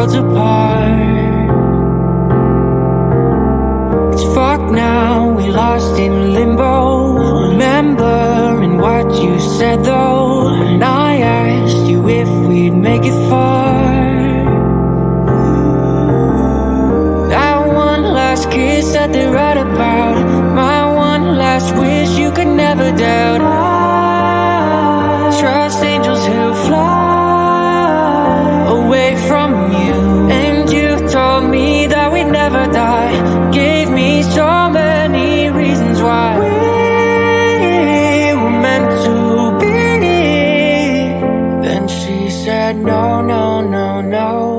worlds apart. It's fucked now, we lost in limbo. Remembering what you said though, and I asked you if we'd make it far. That one last kiss that they write about, my one last wish you could never doubt. I trust angels who fly away from you, and you told me that we'd never die. Gave me so many reasons why we were meant to be. Then she said no, no, no, no.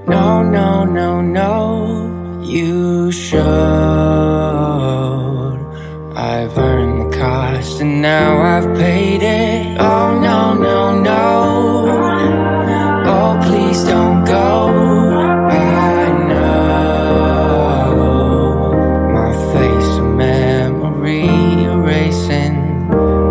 No, no, no, no, you should. I've earned the cost and now I've paid it. Oh, no, no, no. Oh, please don't go. I know my face a memory erasing.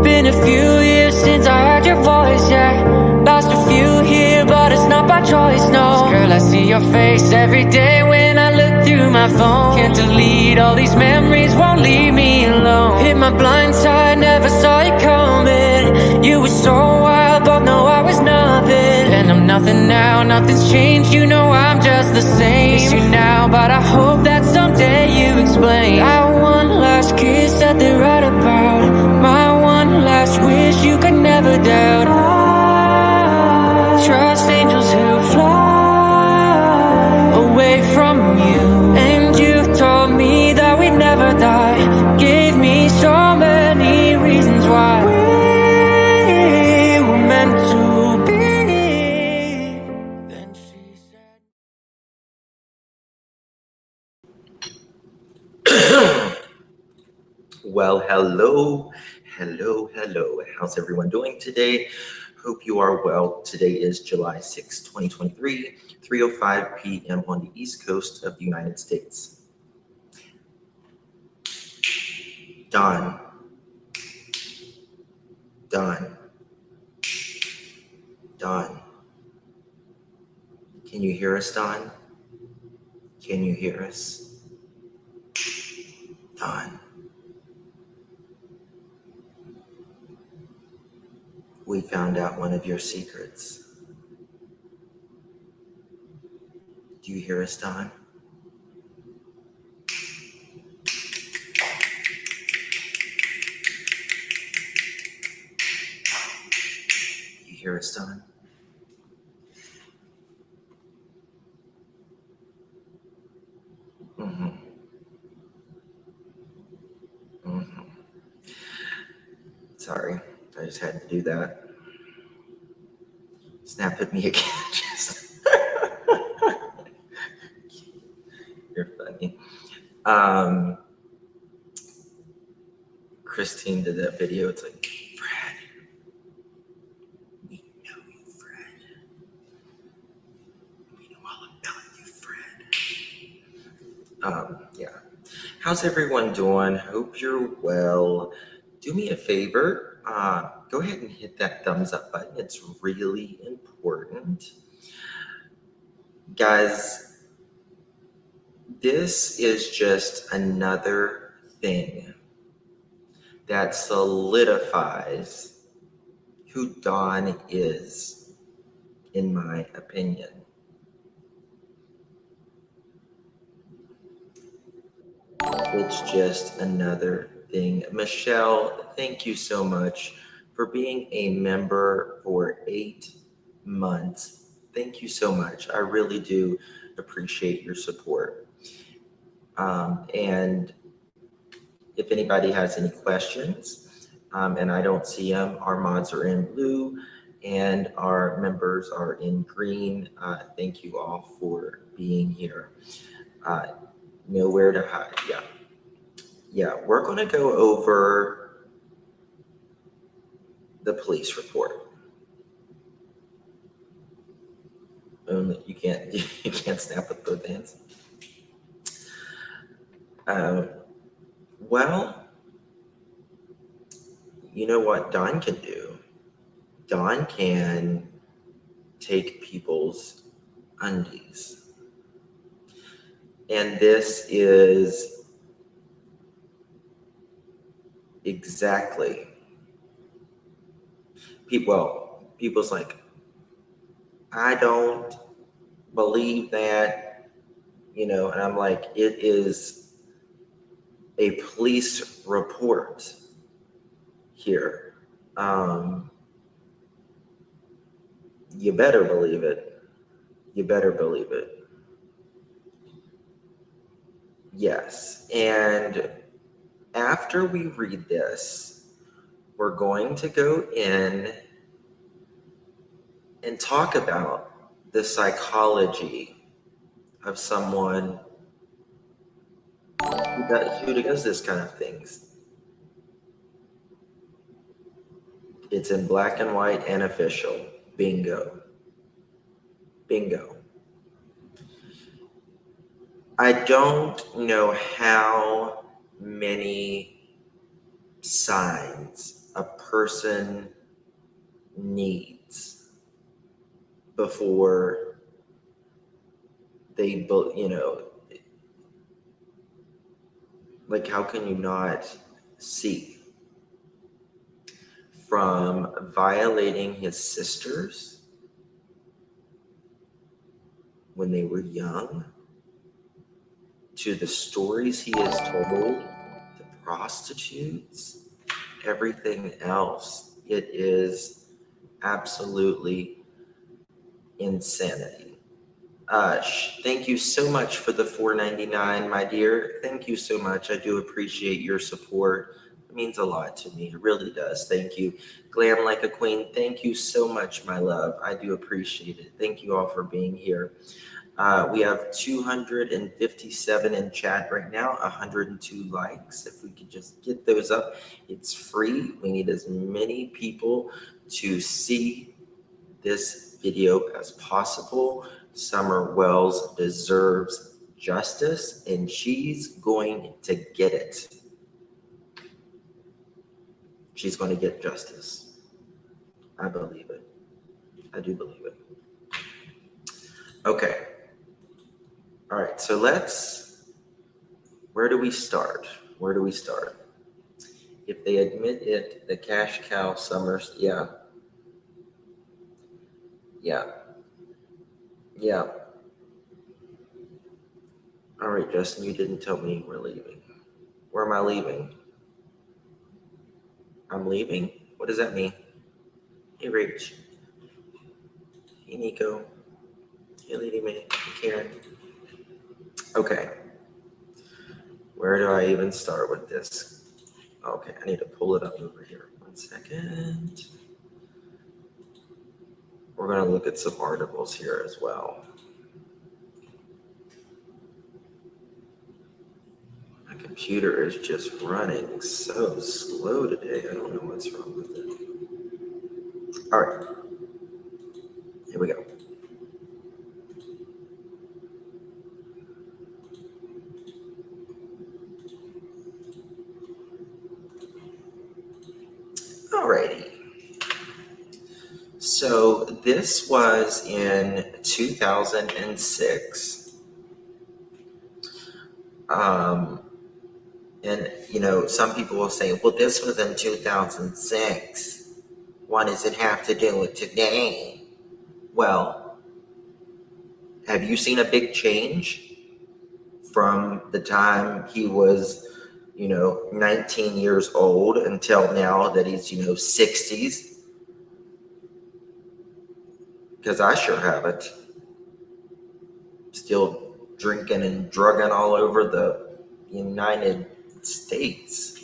Been a few years since I heard your voice, yeah. Lost a few here, but it's not by choice, no. Girl, I see your face every day when I look through my phone. Can't delete all these memories, won't leave me alone. Hit my blind side, never saw you coming. You were so wild, but no, I was nothing. And I'm nothing now, nothing's changed. You know I'm just the same. Miss you now, but I hope that someday you explain. That one last kiss that they write about, my one last wish you could never doubt. I trust angels who fly away from you, and you told me that we'd never die. Gave me so many reasons why we were meant to be. Then she said Well, hello. How's everyone doing today? Hope you are well. Today is July 6, 2023, 3:05 p.m. on the East Coast of the United States. Don. Can you hear us, Don? Can you hear us? Don. We found out one of your secrets. Do you hear us, Don? You hear us, Don? Sorry, I just had to do that. Snap at me again. You're funny. Christine did that video. It's like, Fred, we know you, Fred. We know all about you, Fred. Yeah. How's everyone doing? Hope you're well. Do me a favor. Go ahead and hit that thumbs up button. It's really important. Guys, this is just another thing that solidifies who Dawn is, in my opinion. It's just another thing. Michelle, thank you so much for being a member for 8 months. Thank you so much. I really do appreciate your support. And if anybody has any questions, and I don't see them, our mods are in blue and our members are in green. Thank you all for being here. Nowhere to hide. Yeah, we're going to go over the police report. Only you can't snap with both hands. Well, you know what Dawn can do? Dawn can take people's undies. And this is exactly people's like, I don't believe that, and I'm like, it is a police report here. You better believe it. You better believe it. Yes. And after we read this, we're going to go in and talk about the psychology of someone who does this kind of things. It's in black and white and official. Bingo. Bingo. I don't know how many signs a person needs before they, like, how can you not see? From violating his sisters when they were young, to the stories he has told, to prostitutes, everything else. It is absolutely insanity. Thank you so much for the $4.99, my dear. Thank you so much. I do appreciate your support. It means a lot to me. It really does. Thank you. Glam Like a Queen, thank you so much, my love. I do appreciate it. Thank you all for being here. We have 257 in chat right now, 102 likes. If we could just get those up, it's free. We need as many people to see this video as possible. Summer Wells deserves justice, and she's going to get it. She's going to get justice. I believe it. I do believe it. Okay. All right, so where do we start? Where do we start? If they admit it, the cash cow Summers, yeah. All right, Justin, you didn't tell me we're leaving. Where am I leaving? I'm leaving? What does that mean? Hey, Rach. Hey, Nico. Hey, Lady May. Hey, Karen. Okay. Where do I even start with this? Okay, I need to pull it up over here. 1 second. We're going to look at some articles here as well. My computer is just running so slow today. I don't know what's wrong with it. All right. Here we go. Alrighty. So this was in 2006. And, some people will say, well, this was in 2006. What does it have to do with today? Well, have you seen a big change from the time he was, 19 years old until now that he's, 60s? Because I sure haven't. Still drinking and drugging all over the United States.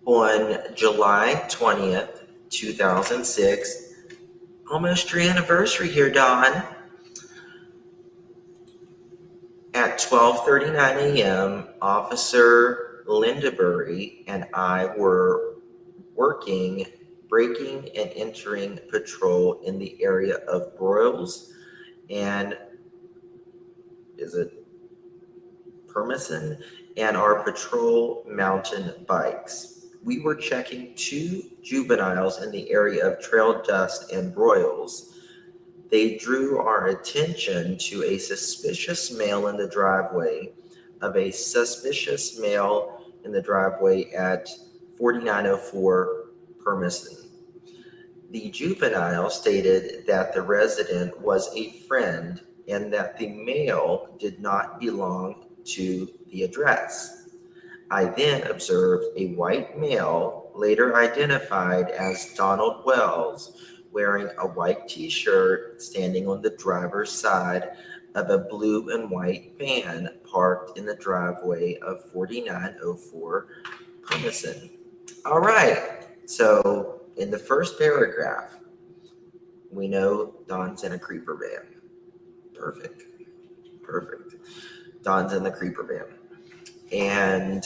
On July 20th, 2006, almost your anniversary here, Dawn. At 12:39 a.m., Officer Lindabury and I were working, breaking and entering patrol in the area of Broyles and Permison, and our patrol mountain bikes. we were checking 2 juveniles in the area of trail dust and broils. They drew our attention to a suspicious male in the driveway at 4904 Permison. The juvenile stated that the resident was a friend and that the male did not belong to the address. I then observed a white male, later identified as Donald Wells, wearing a white t-shirt, standing on the driver's side of a blue and white van parked in the driveway of 4904 Permison. All right, so in the first paragraph, we know Don's in a creeper van. Perfect. Don's in the creeper van. And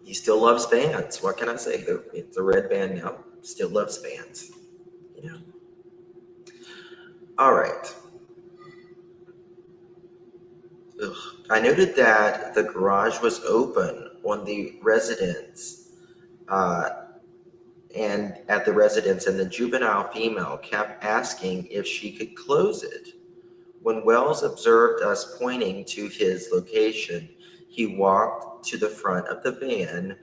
he still loves fans. What can I say? It's a red van now. Still loves fans. You know. All right. Ugh. I noted that the garage was open on the residence, and at the residence, and the juvenile female kept asking if she could close it. When Wells observed us pointing to his location, he walked to the front of the van,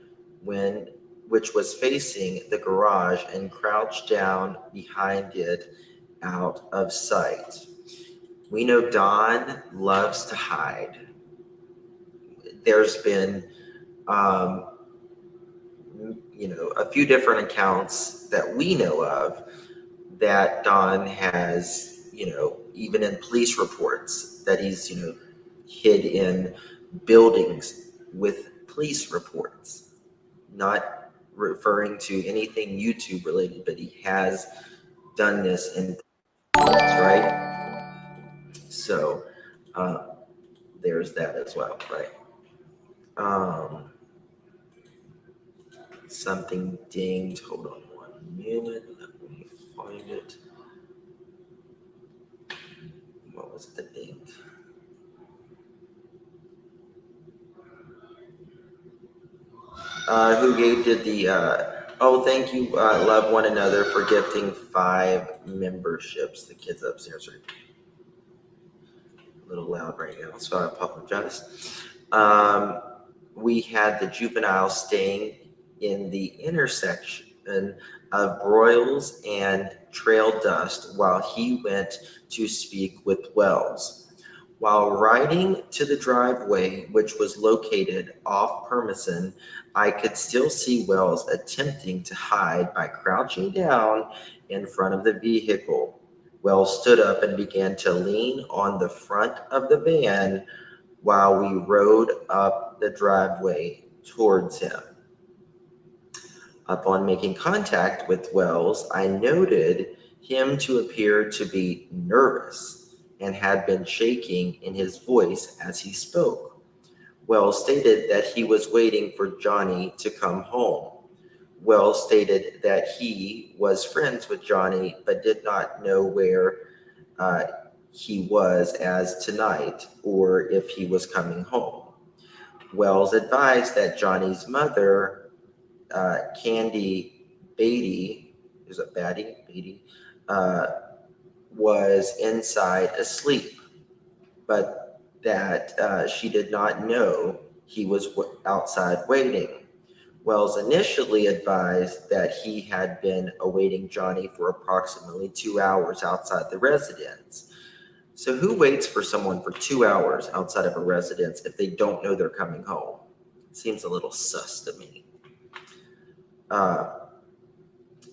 which was facing the garage, and crouched down behind it out of sight. We know Don loves to hide. There's been, a few different accounts that we know of that Don has, even in police reports, that he's, hid in buildings with police reports. Not referring to anything YouTube related, but he has done this in, right? So there's that as well, right? Something dinged. Hold on one minute. Let me find it. What was the ding? Who did the thank you, love one another, for gifting 5 memberships. The kids upstairs are a little loud right now, so I apologize. We had the juvenile staying in the intersection of broils and trail dust while he went to speak with Wells. While riding to the driveway, which was located off Permison, I could still see Wells attempting to hide by crouching down in front of the vehicle. Wells stood up and began to lean on the front of the van while we rode up the driveway towards him. Upon making contact with Wells, I noted him to appear to be nervous and had been shaking in his voice as he spoke. Wells stated that he was waiting for Johnny to come home. Wells stated that he was friends with Johnny but did not know where he was as tonight or if he was coming home. Wells advised that Johnny's mother, Candy Beatty, was inside asleep, but that she did not know he was outside waiting. Wells initially advised that he had been awaiting Johnny for approximately 2 hours outside the residence. So who waits for someone for 2 hours outside of a residence if they don't know they're coming home? Seems a little sus to me.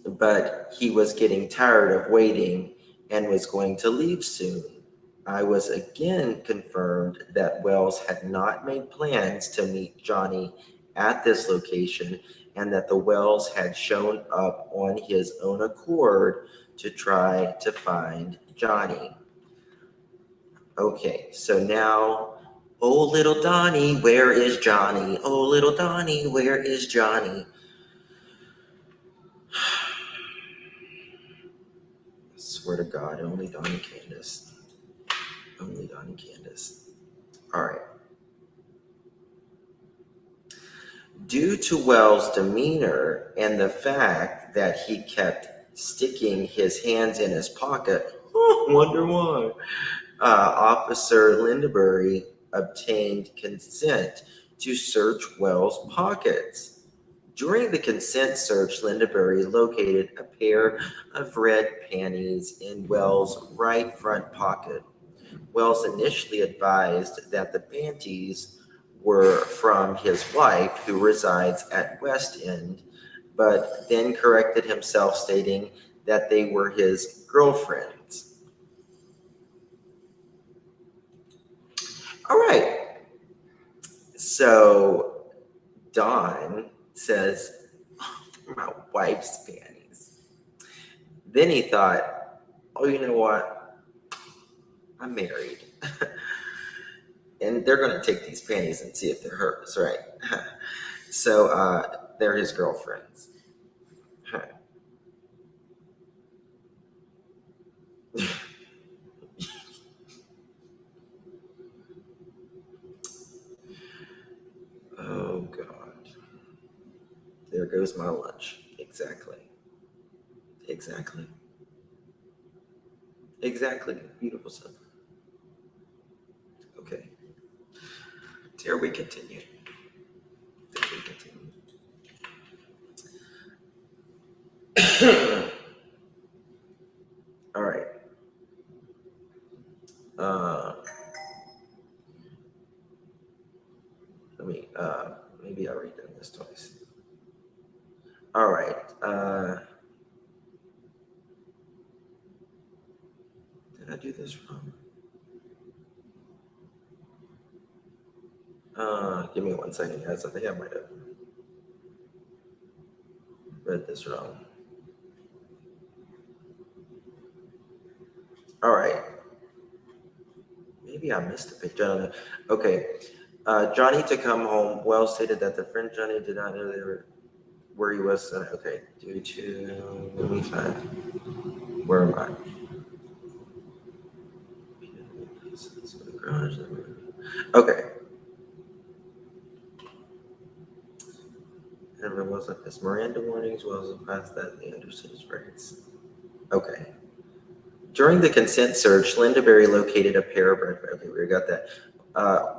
But he was getting tired of waiting and was going to leave soon. I was again confirmed that Wells had not made plans to meet Johnny at this location and that the Wells had shown up on his own accord to try to find Johnny. Okay, so now, oh little Donnie, where is Johnny? Oh little Donnie, where is Johnny? I swear to God, only Donnie Candace. Only Donnie Candace. All right. Due to Wells' demeanor and the fact that he kept sticking his hands in his pocket, wonder why, Officer Lindaberry obtained consent to search Wells' pockets. During the consent search, Lindaberry located a pair of red panties in Wells' right front pocket. Wells initially advised that the panties were from his wife, who resides at West End, but then corrected himself, stating that they were his girlfriend's. All right. So Don says, my wife's panties. Then he thought, oh, you know what? I'm married. And they're going to take these panties and see if they're hers, right? So they're his girlfriends. Oh, God. There goes my lunch. Exactly. Exactly. Exactly. Beautiful stuff. Okay. Here we continue. There we continue. All right. Uh, let me, maybe I redone this twice. All right. Did I do this wrong? Give me 1 second, guys. I think I might have read this wrong. All right. Maybe I missed a picture. I don't know. Okay. Johnny to come home. Wells stated that the friend Johnny did not know they were where he was. Okay. Due to, let me find. Where am I? Okay. And there wasn't his Miranda warnings, Wells advised that they understood his rights. Okay. During the consent search, Linda Berry located a pair of red. Okay, we got that.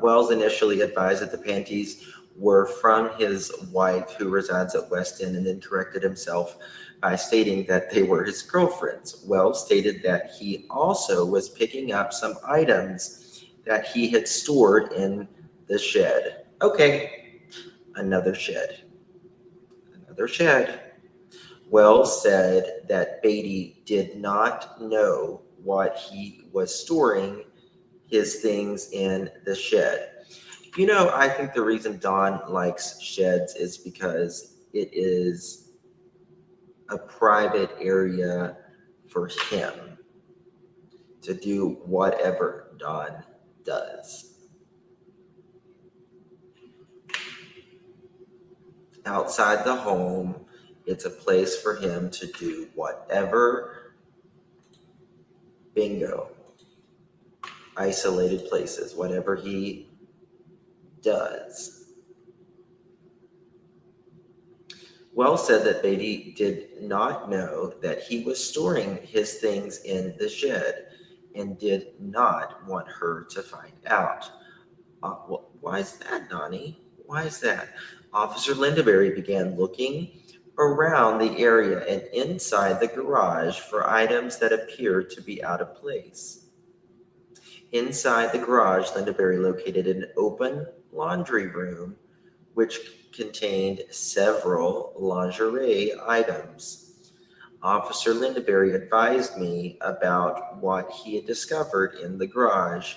Wells initially advised that the panties were from his wife, who resides at West End, and then corrected himself by stating that they were his girlfriends. Wells stated that he also was picking up some items that he had stored in the shed. Okay, another shed. Another shed. Wells said that Beatty did not know what he was storing his things in the shed. You know, I think the reason Don likes sheds is because it is a private area for him to do whatever Don does. Outside the home, it's a place for him to do whatever. Bingo. Isolated places, whatever he does. Wells said that Beatty did not know that he was storing his things in the shed and did not want her to find out. Why is that, Donnie? Why is that? Officer Lindaberry began looking around the area and inside the garage for items that appeared to be out of place. Inside the garage, Lindaberry located an open laundry room which contained several lingerie items. Officer Lindaberry advised me about what he had discovered in the garage,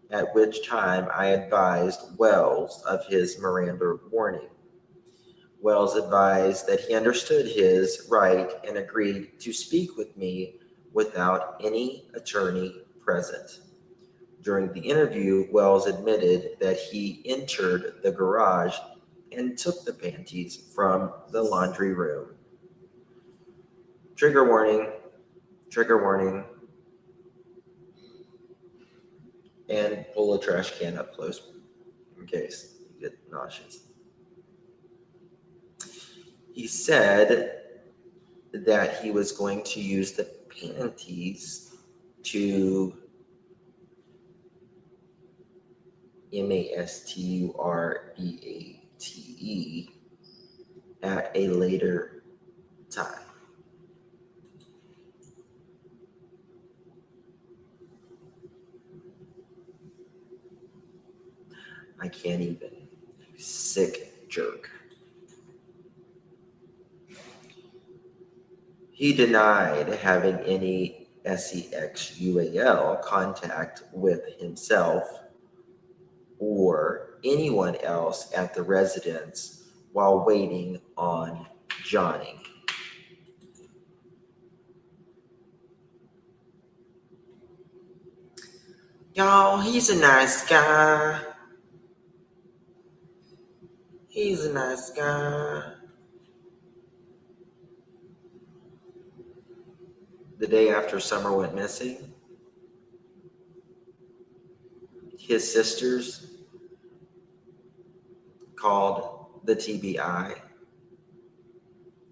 at which time I advised Wells of his Miranda warning. Wells advised that he understood his right and agreed to speak with me without any attorney present. During the interview, Wells admitted that he entered the garage and took the panties from the laundry room. Trigger warning, trigger warning, and pull a trash can up close in case you get nauseous. He said that he was going to use the panties to MASTURBATE at a later time. I can't even. Sick jerk. He denied having any SEXUAL contact with himself or anyone else at the residence while waiting on Johnny. Y'all, he's a nice guy. He's a nice guy. The day after Summer went missing, his sisters called the TBI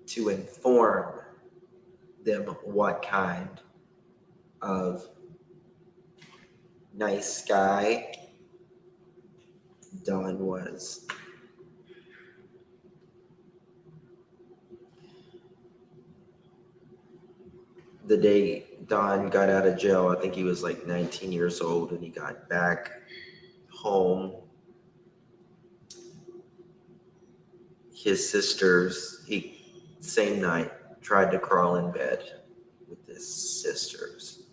to inform them what kind of nice guy Don was. The day Don got out of jail, I think he was like 19 years old, and he got back home. His sisters, same night, tried to crawl in bed with his sisters.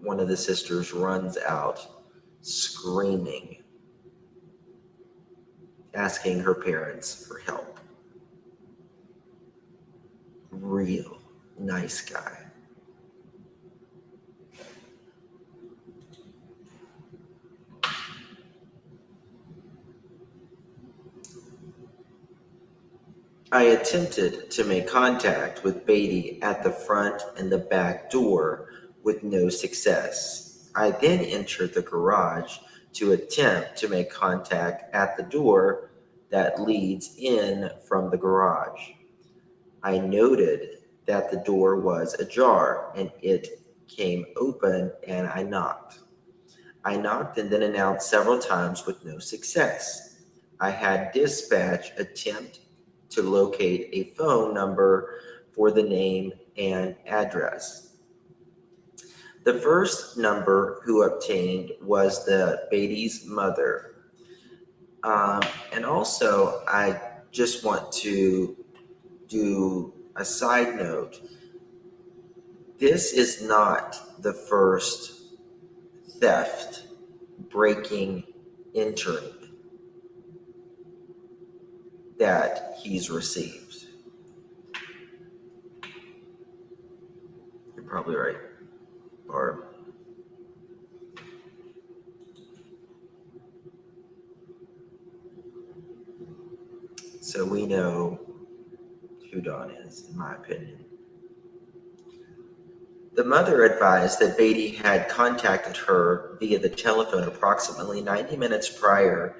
One of the sisters runs out screaming, asking her parents for help. Real nice guy. I attempted to make contact with Beatty at the front and the back door with no success. I then entered the garage to attempt to make contact at the door that leads in from the garage. I noted that the door was ajar and it came open, and I knocked. I knocked and then announced several times with no success. I had dispatch attempt to locate a phone number for the name and address. The first number who obtained was the Beatty's mother. And also, I just want to do a side note. This is not the first theft, breaking, entering that he's received. You're probably right, Barb. So we know who Dawn is, in my opinion. The mother advised that Beatty had contacted her via the telephone approximately 90 minutes prior,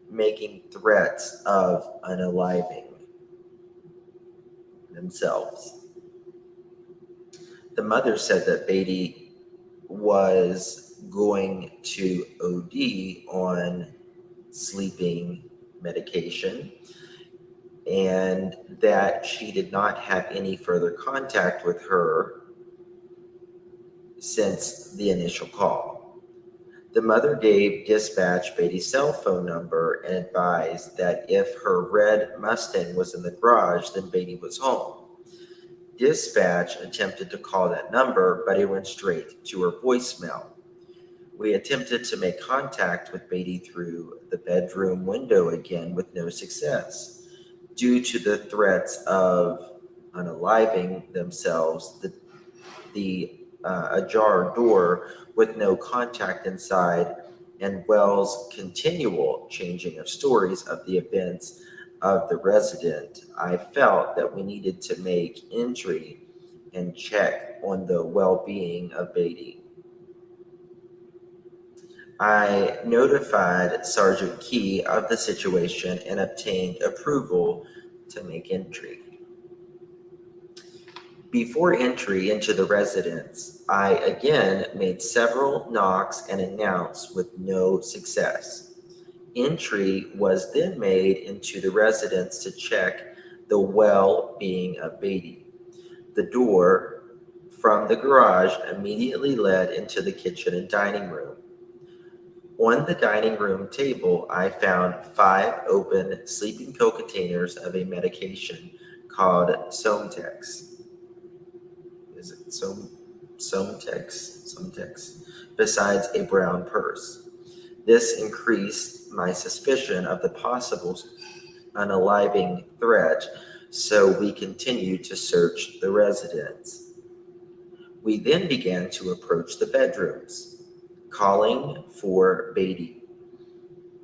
making threats of unaliving themselves. The mother said that Beatty was going to OD on sleeping medication and that she did not have any further contact with her since the initial call. The mother gave dispatch Beatty's cell phone number and advised that if her red Mustang was in the garage, then Beatty was home. Dispatch attempted to call that number, but it went straight to her voicemail. We attempted to make contact with Beatty through the bedroom window again with no success. Due to the threats of unaliving themselves, the ajar door with no contact inside, and Wells' continual changing of stories of the events of the resident, I felt that we needed to make entry and check on the well-being of Beatty. I notified Sergeant Key of the situation and obtained approval to make entry. Before entry into the residence, I again made several knocks and announced with no success. Entry was then made into the residence to check the well-being of Beatty. The door from the garage immediately led into the kitchen and dining room. On the dining room table, I found 5 open sleeping pill containers of a medication called Somtex. Is it Somtex? Besides a brown purse. This increased my suspicion of the possible unaliving threat, so we continued to search the residence. We then began to approach the bedrooms, calling for Beatty.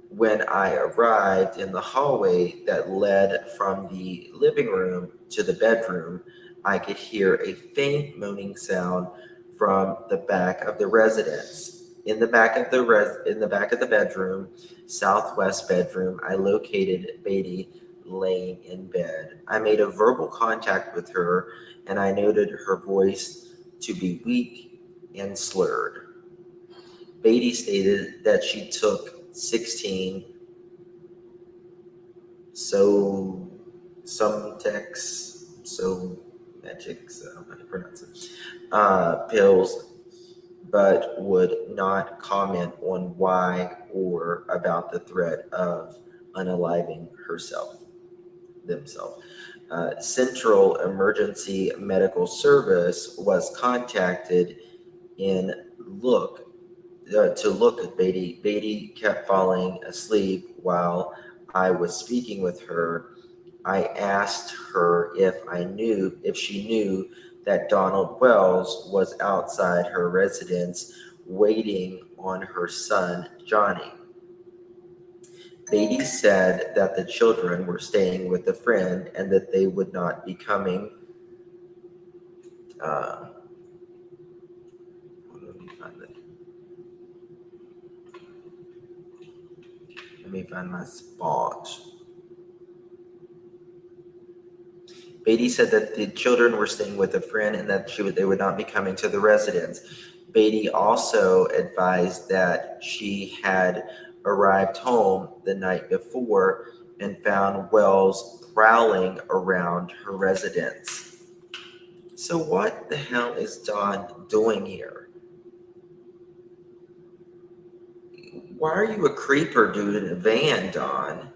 When I arrived in the hallway that led from the living room to the bedroom, I could hear a faint moaning sound from the back of the residence. In the back of the bedroom, southwest bedroom, I located Beatty laying in bed. I made a verbal contact with her, and I noted her voice to be weak and slurred. Beatty stated that she took 16 Somatics, I don't know how to pronounce it, pills, but would not comment on why or about the threat of unaliving themselves. Central Emergency Medical Service was contacted in look to look at Beatty. Beatty kept falling asleep while I was speaking with her. I asked her if she knew that Donald Wells was outside her residence waiting on her son, Johnny. Beatty said that the children were staying with a friend and that they would not be coming. Uh, let me find it. Let me find my spot. Beatty said that the children were staying with a friend and that they would not be coming to the residence. Beatty also advised that she had arrived home the night before and found Wells prowling around her residence. So what the hell is Dawn doing here? Why are you a creeper dude in a van, Dawn?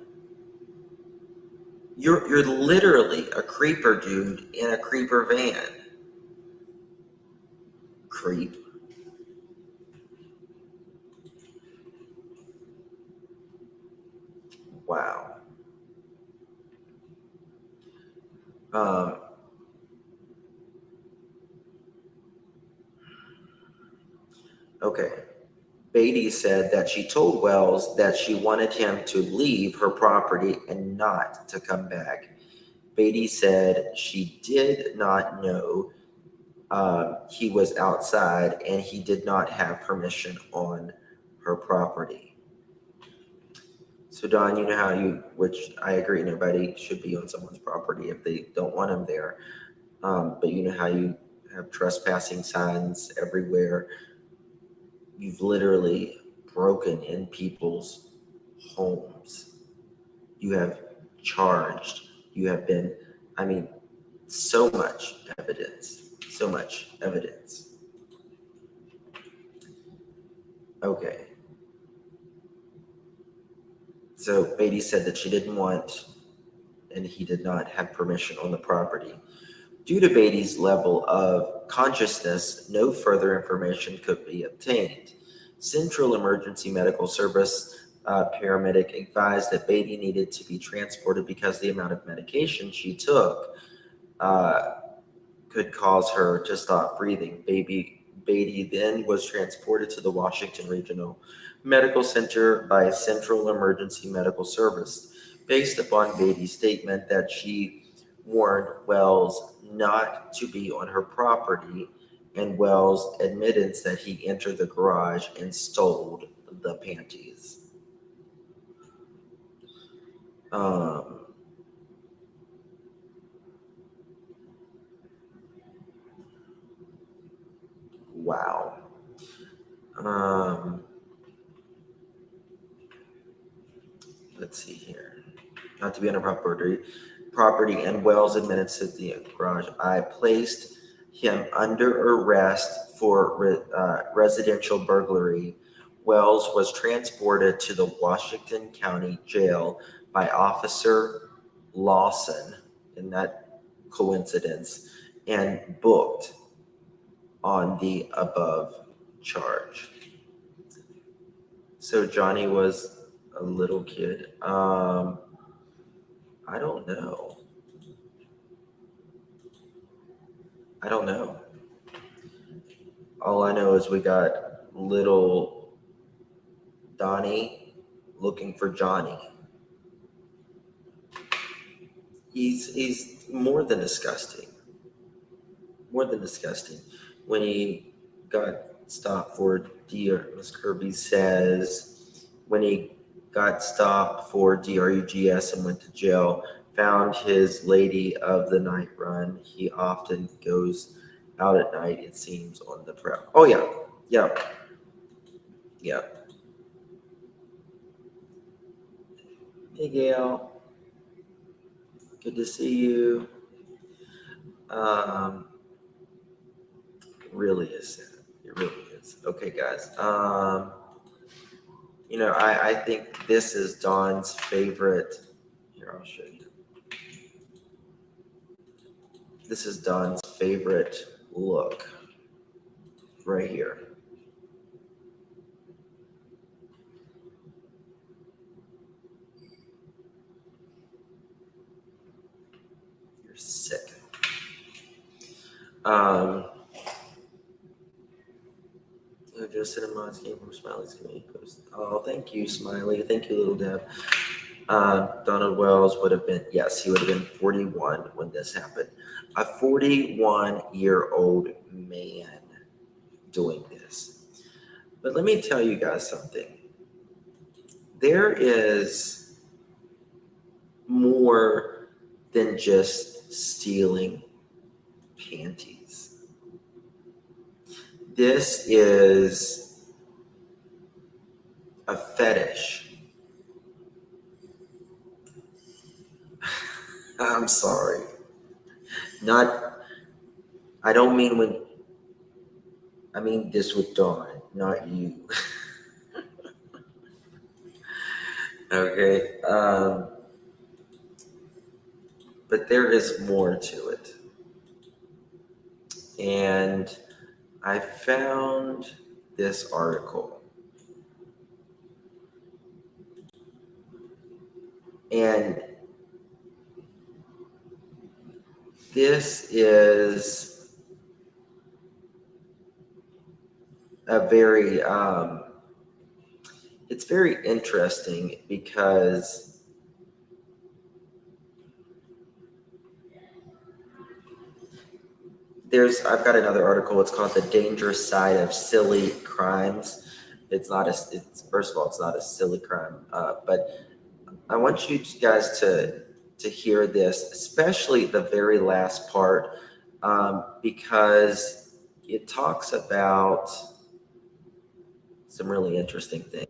You're literally a creeper dude in a creeper van. Creep. Wow. Um, okay. Beatty said that she told Wells that she wanted him to leave her property and not to come back. Beatty said she did not know he was outside and he did not have permission on her property. So Don, you know how which I agree, nobody should be on someone's property if they don't want them there. But you know how you have trespassing signs everywhere. You've literally broken in people's homes. You have charged. You have been, I mean, so much evidence. So much evidence. Okay. So Beatty said that she didn't want, and he did not have permission on the property. Due to Beatty's level of consciousness, no further information could be obtained. Central Emergency Medical Service paramedic advised that Beatty needed to be transported because the amount of medication she took could cause her to stop breathing. Beatty then was transported to the Washington Regional Medical Center by Central Emergency Medical Service, based upon Beatty's statement that she warned Wells not to be on her property and Wells' admittance that he entered the garage and stole the panties. Um, wow. Let's see here. Not to be on a property, and Wells admitted to the garage. I placed him under arrest for residential burglary. Wells was transported to the Washington County Jail by Officer Lawson, in that coincidence, and booked on the above charge. So Johnny was a little kid. I don't know. I don't know. All I know is we got little Donnie looking for Johnny. He's more than disgusting. More than disgusting. When he got stopped for Miss Kirby says, when he got stopped for DRUGS and went to jail, found his lady of the night run. He often goes out at night, it seems, on the prowl. Oh, yeah. Yeah. Yeah. Hey, Gail. Good to see you. Really is sad. It really is. Okay, guys. I think this is Dawn's favorite. Here, I'll show you. This is Dawn's favorite look right here. You're sick. Just sent a mods game from Smiley's community post. Oh, thank you, Smiley. Thank you, little Deb. Donald Wells would have been, yes, he would have been 41 when this happened. A 41-year-old man doing this. But let me tell you guys something. There is more than just stealing panties. This is a fetish. I'm sorry. I don't mean I mean this with Dawn, not you. Okay. But there is more to it. And I found this article. And this is a very, it's very interesting because I've got another article. It's called "The Dangerous Side of Silly Crimes." It's first of all, it's not a silly crime, but I want you guys to hear this, especially the very last part, because it talks about some really interesting things.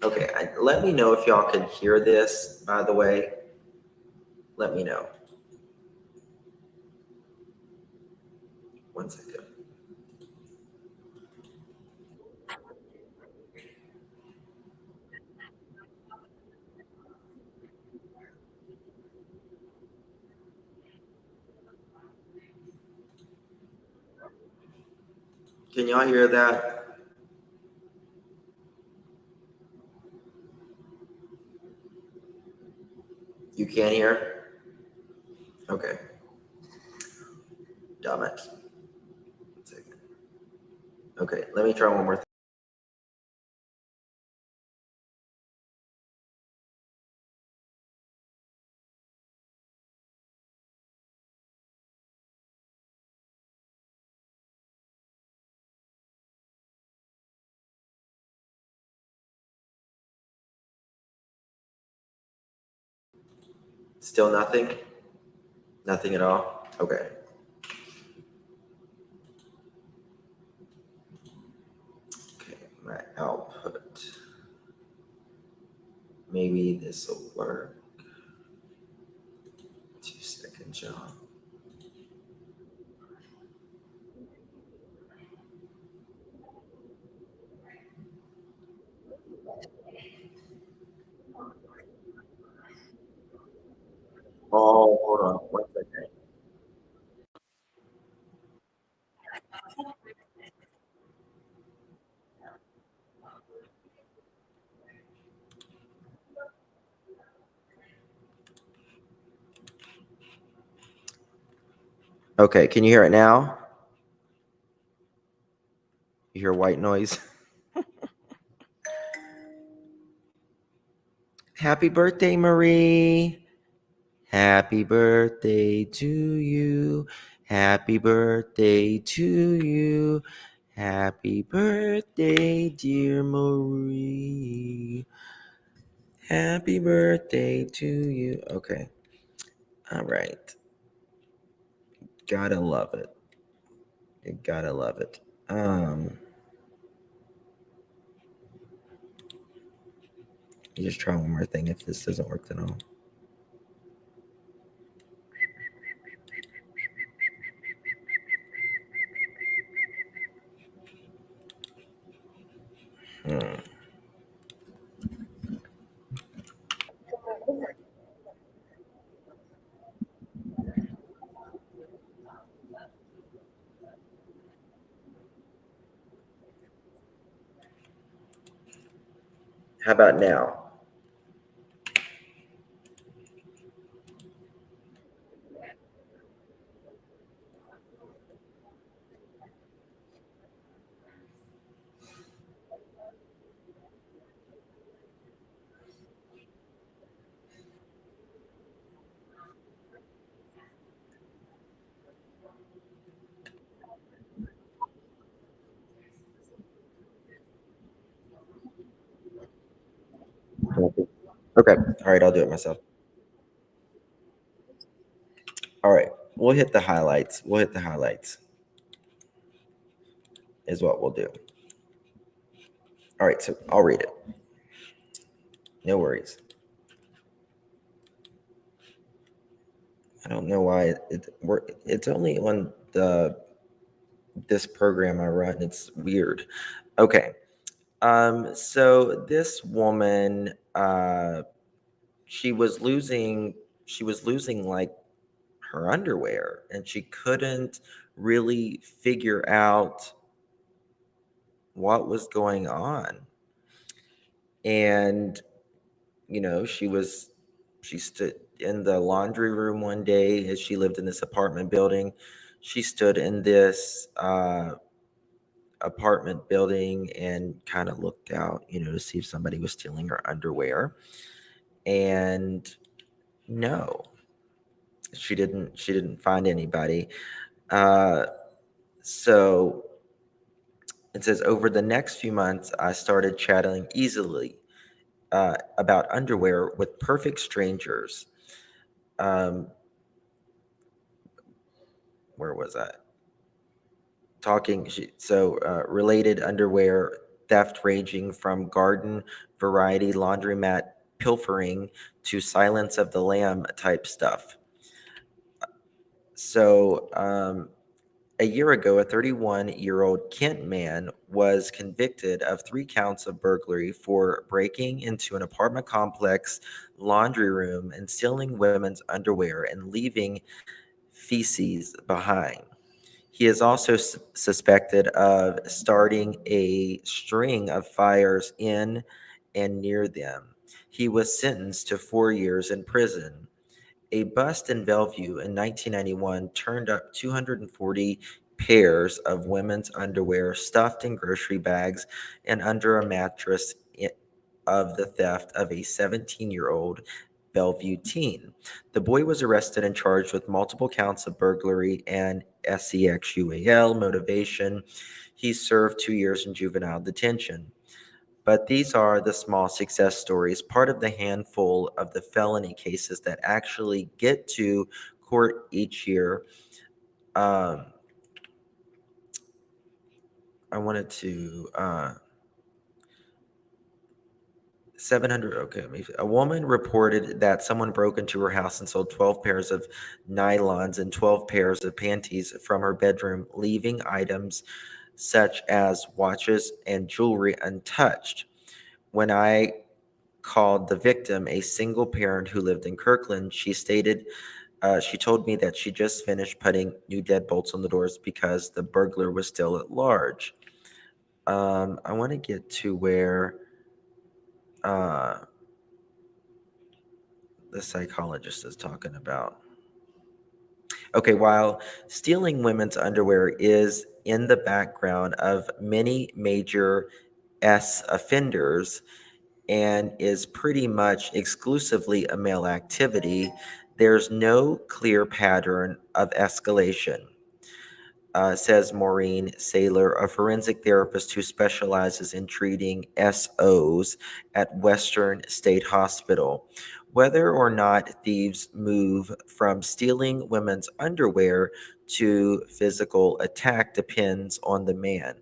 Okay, let me know if y'all can hear this, by the way. Let me know. One second. Can y'all hear that? You can't hear? Okay. Damn it. One second. Okay, let me try one more. Still nothing? Nothing at all? Okay. Okay, my output. Maybe this will work. 2 seconds, y'all. Oh, hold on 1 second. Okay, can you hear it now? You hear white noise? Happy birthday, Marie. Happy birthday to you. Happy birthday to you. Happy birthday, dear Marie. Happy birthday to you. Okay. All right. Gotta love it. You gotta love it. You just try one more thing if this doesn't work at all. How about now? Okay. All right, I'll do it myself. All right, we'll hit the highlights. We'll hit the highlights, is what we'll do. All right, so I'll read it. No worries. I don't know why it's only on this program I run. It's weird. Okay. So this woman, she was losing like her underwear, and she couldn't really figure out what was going on. And she stood in the laundry room one day, as she lived in this apartment building. She stood in this apartment building and kind of looked out, to see if somebody was stealing her underwear. And no, she didn't find anybody. So it says, over the next few months, I started chatting easily about underwear with perfect strangers. Where was I? Related underwear theft, ranging from garden variety laundromat pilfering to Silence of the Lamb type stuff. So, a year ago, a 31-year-old Kent man was convicted of 3 counts of burglary for breaking into an apartment complex laundry room and stealing women's underwear and leaving feces behind. He is also suspected of starting a string of fires in and near them. He was sentenced to 4 years in prison. A bust in Bellevue in 1991 turned up 240 pairs of women's underwear stuffed in grocery bags and under a mattress of the theft of a 17-year-old Bellevue teen. The boy was arrested and charged with multiple counts of burglary and SEXUAL motivation. He served 2 years in juvenile detention. But these are the small success stories, part of the handful of the felony cases that actually get to court each year. Um, I wanted to 700. Okay, a woman reported that someone broke into her house and stole 12 pairs of nylons and 12 pairs of panties from her bedroom, leaving items such as watches and jewelry untouched. When I called the victim, a single parent who lived in Kirkland, she told me that she just finished putting new deadbolts on the doors because the burglar was still at large. I want to get to where uh, the psychologist is talking about. Okay, while stealing women's underwear is in the background of many major S offenders and is pretty much exclusively a male activity, there's no clear pattern of escalation. Says Maureen Saylor, a forensic therapist who specializes in treating SOs at Western State Hospital. Whether or not thieves move from stealing women's underwear to physical attack depends on the man.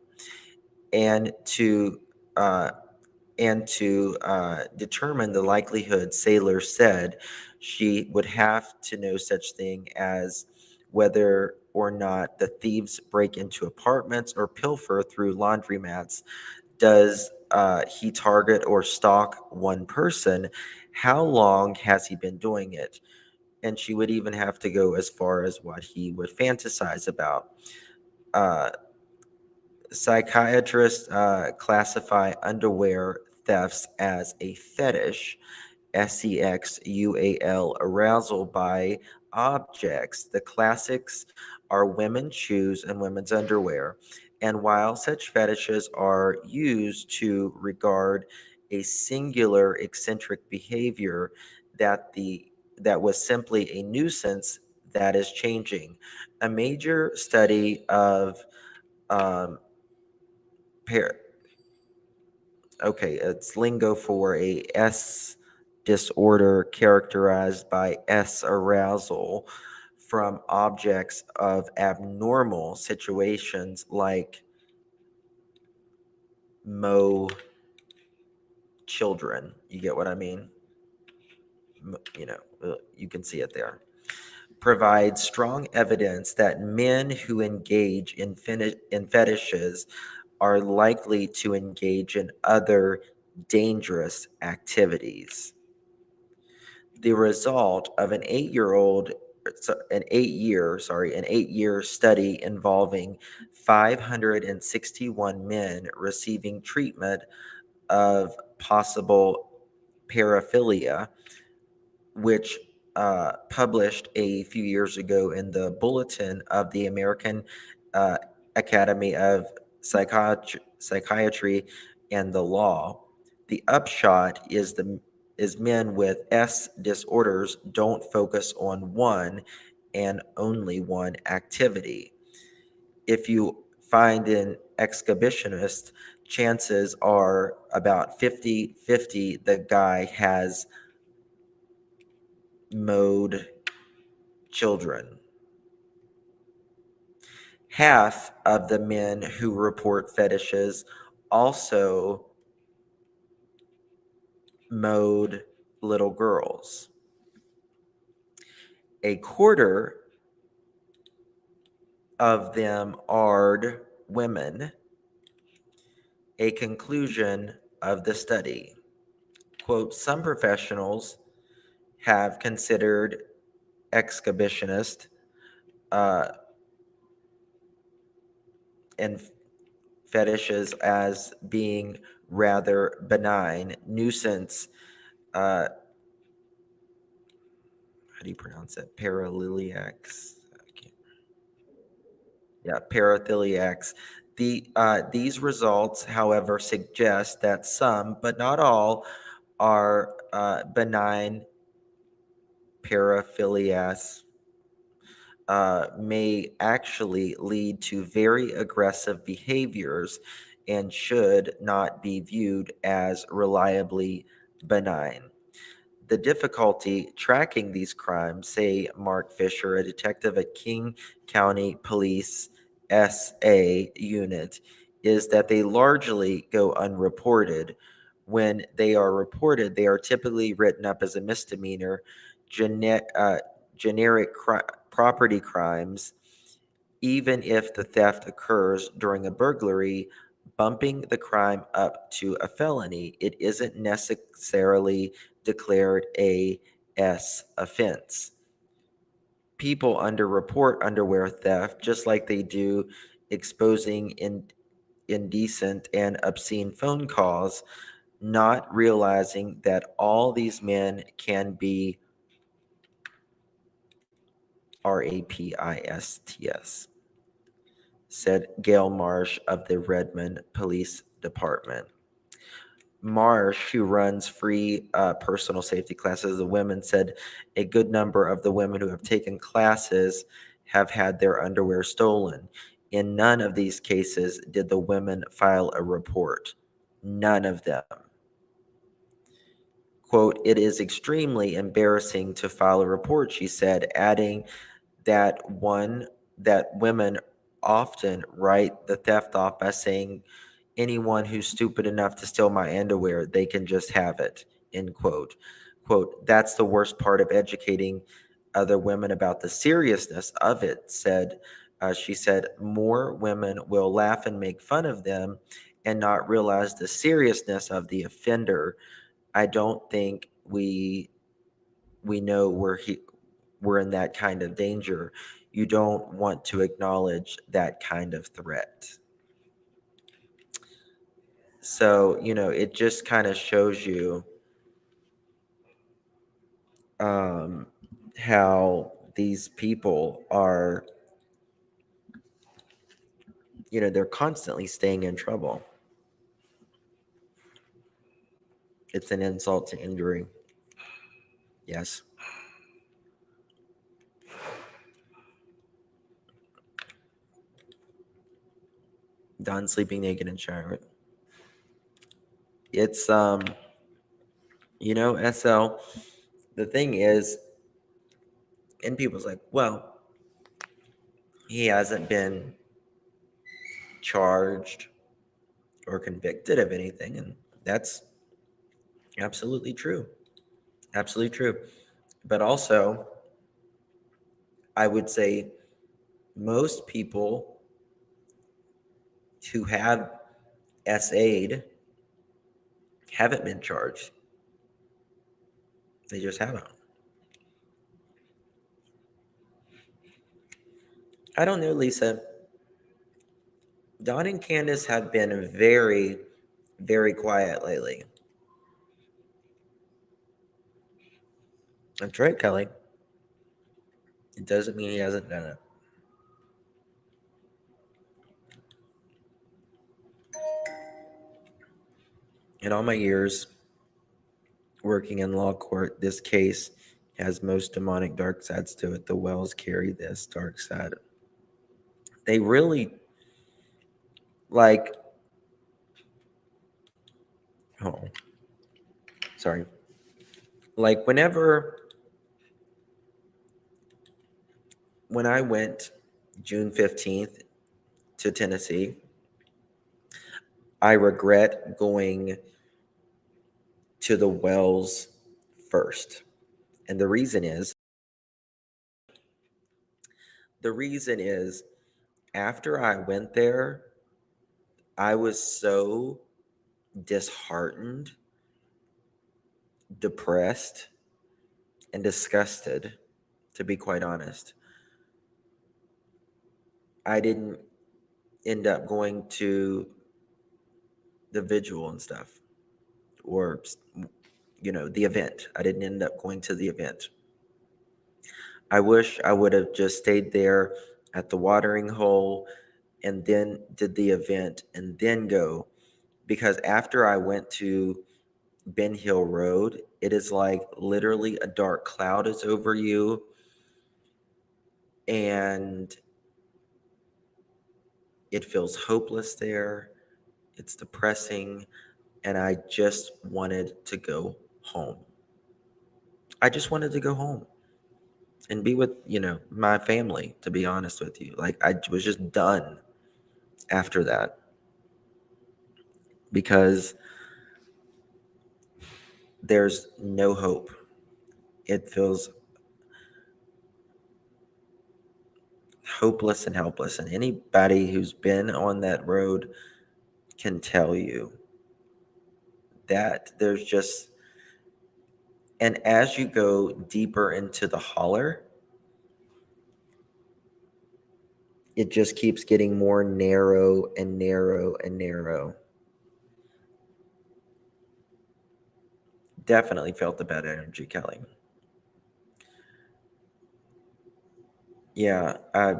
And to uh, determine the likelihood, Saylor said she would have to know such thing as whether or not the thieves break into apartments or pilfer through laundromats. Does he target or stalk one person? How long has he been doing it? And she would even have to go as far as what he would fantasize about. Uh, Psychiatrists classify underwear thefts as a fetish, sexual arousal by objects. The classics are women's shoes and women's underwear. And while such fetishes are used to regard a singular eccentric behavior that was simply a nuisance, that is changing. A major study of um, par- it's lingo for a S disorder characterized by S arousal from objects of abnormal situations like mo children. You get what I mean? You can see it there. Provides strong evidence that men who engage in fetishes are likely to engage in other dangerous activities. The result of an 8-year study involving 561 men receiving treatment of possible paraphilia, which published a few years ago in the Bulletin of the American uh, Academy of Psychiatry and the Law. The upshot is men with S disorders don't focus on one and only one activity. If you find an exhibitionist, chances are about 50-50 the guy has mowed children. Half of the men who report fetishes also mowed little girls. A quarter of them are women. A conclusion of the study. Quote, some professionals have considered exhibitionist uh, and fetishes as being rather benign nuisance. How do you pronounce it? Paralyliacs. Yeah, paratheliacs. These results, however, suggest that some, but not all, are benign paraphilias may actually lead to very aggressive behaviors and should not be viewed as reliably benign. The difficulty tracking these crimes, say Mark Fisher, a detective at King County Police SA unit, is that they largely go unreported. When they are reported, they are typically written up as a misdemeanor, generic property crimes, even if the theft occurs during a burglary, bumping the crime up to a felony. It isn't necessarily declared a S offense. People underreport underwear theft just like they do exposing indecent and obscene phone calls, not realizing that all these men can be rapists, said Gail Marsh of the Redmond Police Department. Marsh, who runs free personal safety classes, the women said a good number of the women who have taken classes have had their underwear stolen. In none of these cases did the women file a report. None of them. Quote, "It is extremely embarrassing to file a report," she said, adding that women often write the theft off by saying, "Anyone who's stupid enough to steal my underwear, they can just have it," end quote. Quote, "That's the worst part of educating other women about the seriousness of it," she said, "more women will laugh and make fun of them and not realize the seriousness of the offender. I don't think we know we're in that kind of danger. You don't want to acknowledge that kind of threat." So, it just kind of shows you how these people are, they're constantly staying in trouble. It's an insult to injury. Yes. Done sleeping naked in shower. It's SL, the thing is, and people's like, well, he hasn't been charged or convicted of anything, and that's absolutely true. Absolutely true. But also, I would say most people who have SA'd haven't been charged. They just haven't. I don't know, Lisa. Dawn and Candace have been very, very quiet lately. That's right, Kelly. It doesn't mean he hasn't done it. In all my years working in law court, this case has most demonic dark sides to it. The Wells carry this dark side. They really, like, oh, sorry. Like, when I went June 15th to Tennessee, I regret going to the Wells first. And the reason is after I went there, I was so disheartened, depressed, and disgusted, to be quite honest. I didn't end up going to the vigil and stuff, or the event. I didn't end up going to the event. I wish I would have just stayed there at the watering hole and then did the event and then go, because after I went to Ben Hill Road, it is like literally a dark cloud is over you, and it feels hopeless there. It's depressing. And I just wanted to go home. I just wanted to go home and be with, my family, to be honest with you. Like, I was just done after that because there's no hope. It feels hopeless and helpless. And anybody who's been on that road can tell you that there's just, and as you go deeper into the holler, it just keeps getting more narrow and narrow and narrow. Definitely felt the bad energy, Kelly. Yeah, I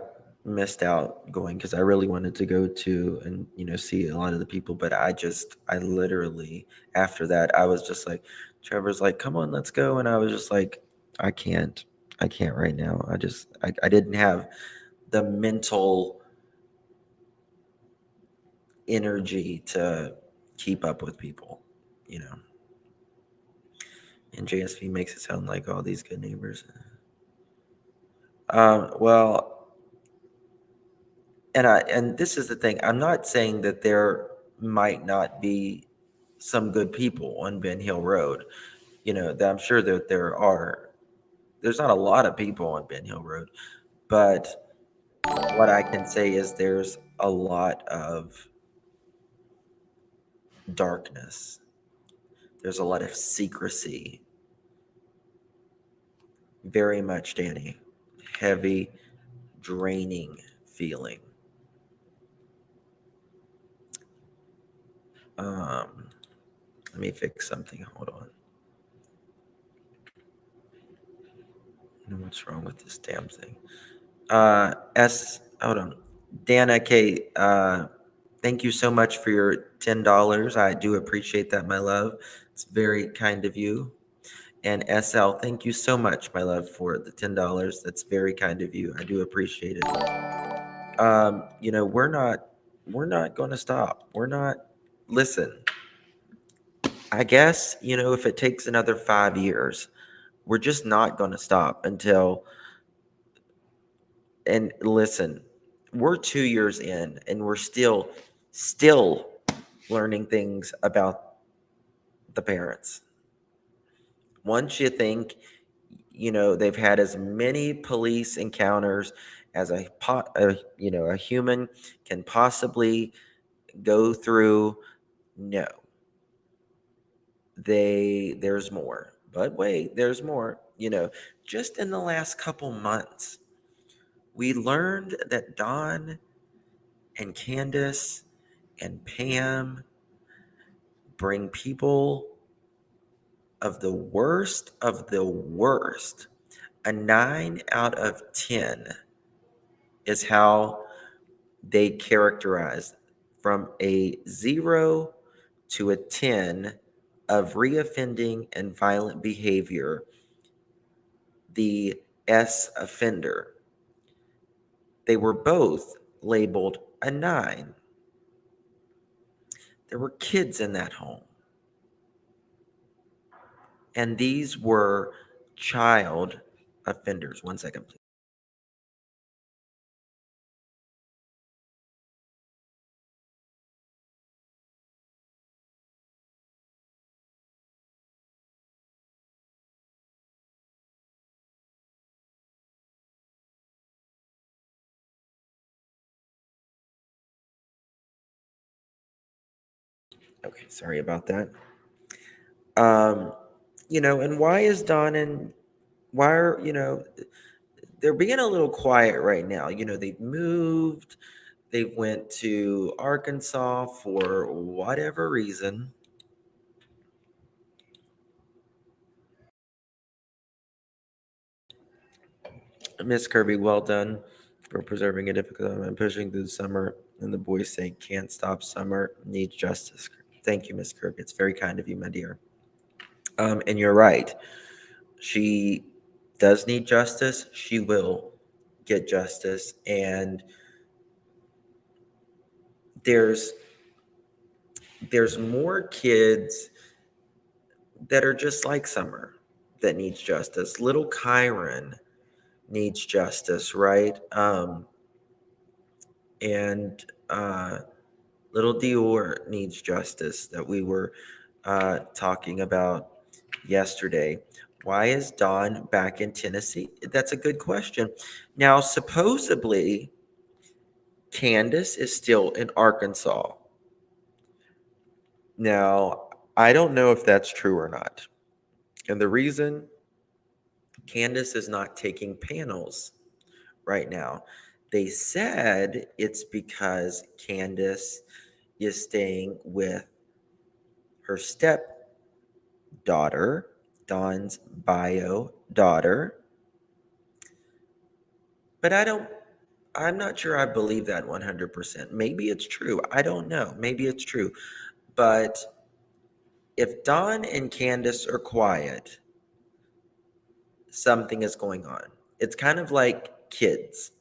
missed out going because I really wanted to go to and see a lot of the people, but I literally after that I was just like, Trevor's like, come on, let's go, and I was just like, I can't, I can't right now. I didn't have the mental energy to keep up with people, you know. And JSP makes it sound like all these good neighbors. Well, and this is the thing. I'm not saying that there might not be some good people on Ben Hill Road. That I'm sure that there are. There's not a lot of people on Ben Hill Road, but what I can say is there's a lot of darkness. There's a lot of secrecy. Very much, Danny. Heavy, draining feeling. Let me fix something. Hold on. I know what's wrong with this damn thing. Hold on. Dana K, thank you so much for your $10. I do appreciate that, my love. It's very kind of you. And SL, thank you so much, my love, for the $10. That's very kind of you. I do appreciate it. We're not going to stop. We're not. Listen, I guess, if it takes another 5 years, we're just not going to stop until, and listen, we're 2 years in and we're still learning things about the parents. Once you think, they've had as many police encounters as a human can possibly go through, no, there's more. But wait, there's more. Just in the last couple months, we learned that Dawn and Candace and Pam bring people of the worst of the worst. A 9 out of 10 is how they characterize from a 0 to a 10 of reoffending and violent behavior, the S offender. They were both labeled a 9. There were kids in that home. And these were child offenders. 1 second, please. Okay, sorry about that. And why is Don and why are, they're being a little quiet right now. They've moved, they went to Arkansas for whatever reason. Miss Kirby, well done for preserving a difficult time and pushing through the summer. And the boys say, can't stop summer, needs justice. Thank you, Miss Kirby. It's very kind of you, my dear. And you're right. She does need justice. She will get justice. And there's there's more kids that are just like Summer that needs justice. Little Kyron needs justice, right? And little Dior needs justice that we were talking about yesterday. Why is Dawn back in Tennessee? That's a good question. Now, supposedly, Candace is still in Arkansas. Now, I don't know if that's true or not. And the reason Candace is not taking panels right now, they said it's because Candace is staying with her stepdaughter, Dawn's bio daughter. But I'm not sure I believe that 100%. Maybe it's true. I don't know. Maybe it's true. But if Dawn and Candace are quiet, something is going on. It's kind of like kids.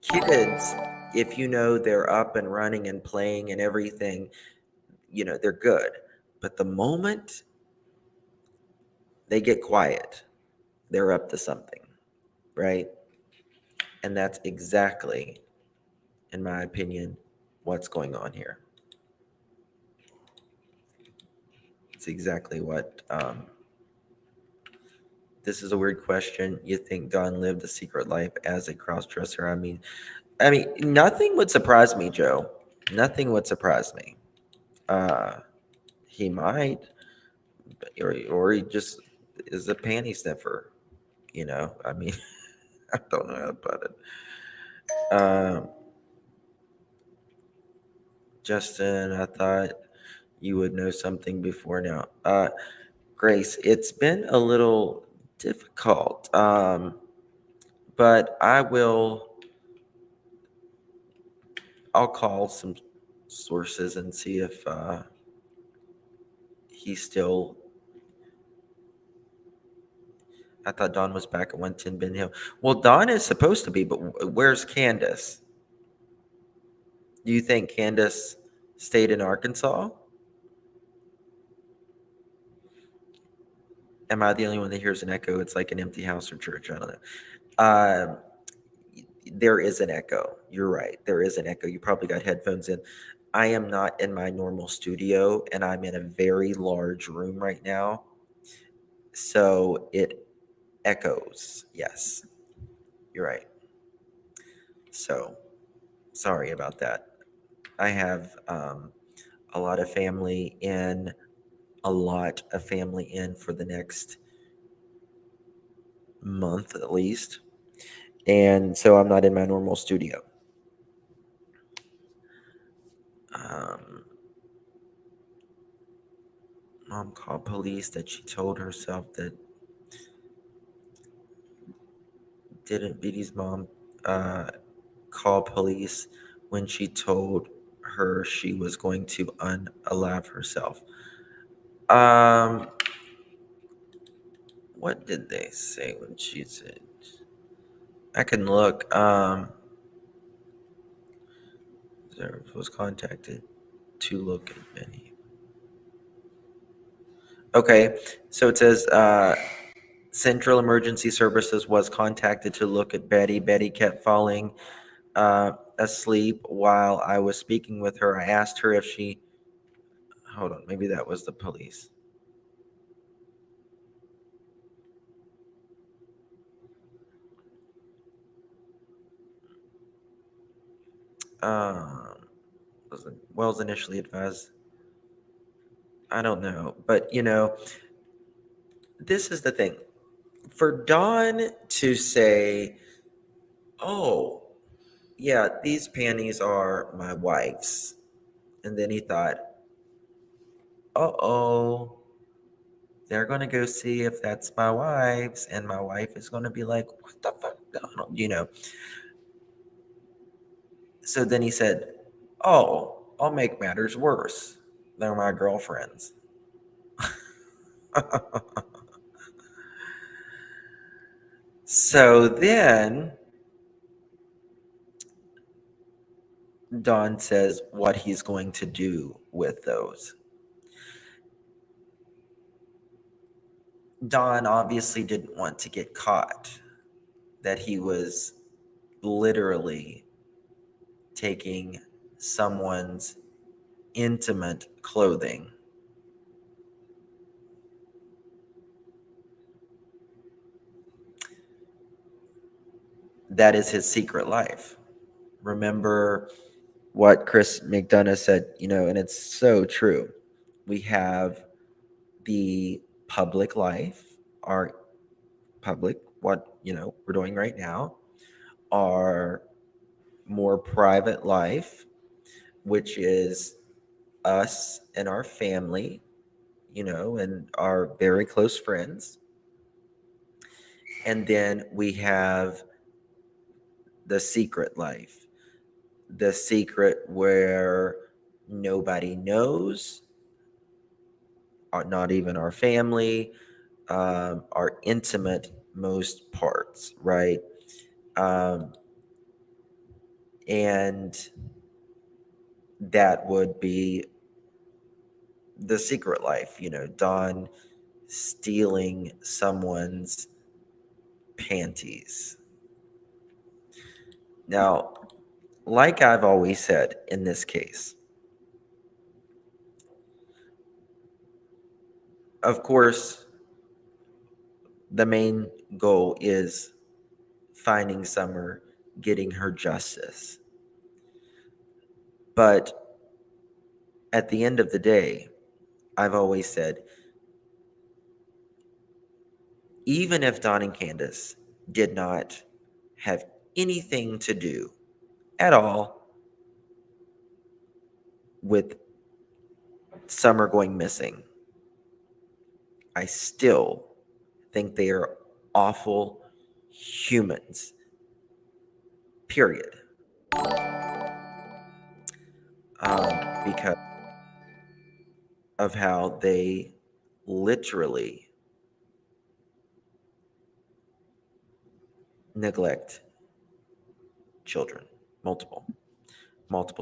Kids, if you know they're up and running and playing and everything, they're good. But the moment they get quiet, they're up to something, right? And that's exactly, in my opinion, what's going on here. It's exactly what. This is a weird question. You think Dawn lived a secret life as a cross-dresser? I mean, nothing would surprise me, Joe. Nothing would surprise me. He might, or he just is a panty sniffer. I mean, I don't know how to put it. Justin, I thought you would know something before now. Grace, it's been a little difficult, but I'll call some sources and see if he's still. I thought Dawn was back at 110 Ben Hill. Well, Dawn is supposed to be, but where's Candace? Do you think Candace stayed in Arkansas? Am I the only one that hears an echo? It's like an empty house or church. I don't know. There is an echo. You're right. There is an echo. You probably got headphones in. I am not in my normal studio, and I'm in a very large room right now. So it echoes. Yes, you're right. So sorry about that. I have a lot of family in, for the next month at least. And so I'm not in my normal studio. Mom called police that she told herself that didn't Beatty's mom call police when she told her she was going to unalive herself. What did they say when she said? I can look. Was contacted to look at Benny. Okay, so it says Central Emergency Services was contacted to look at Betty. Betty kept falling asleep while I was speaking with her. I asked her if she. Hold on, maybe that was the police. Wells initially advised. I don't know, but this is the thing. For Dawn to say, "Oh, yeah, these panties are my wife's," and then he thought, "Uh-oh, they're gonna go see if that's my wife's," and my wife is gonna be like, "What the fuck, Donald?" So then he said, "Oh, I'll make matters worse. They're my girlfriends." So then Don says what he's going to do with those. Don obviously didn't want to get caught that he was literally taking someone's intimate clothing. That is his secret life. Remember what Chris McDonough said, and it's so true. We have the public life, our public, what, we're doing right now, our more private life, which is us and our family, and our very close friends. And then we have the secret life, the secret where nobody knows, not even our family, our intimate most parts, right? Um, and that would be the secret life, Don stealing someone's panties. Now, like I've always said in this case, of course, the main goal is finding Summer, getting her justice. But at the end of the day, I've always said, even if Don and Candace did not have anything to do at all with Summer going missing, I still think they are awful humans, period. Because of how they literally neglect children, multiple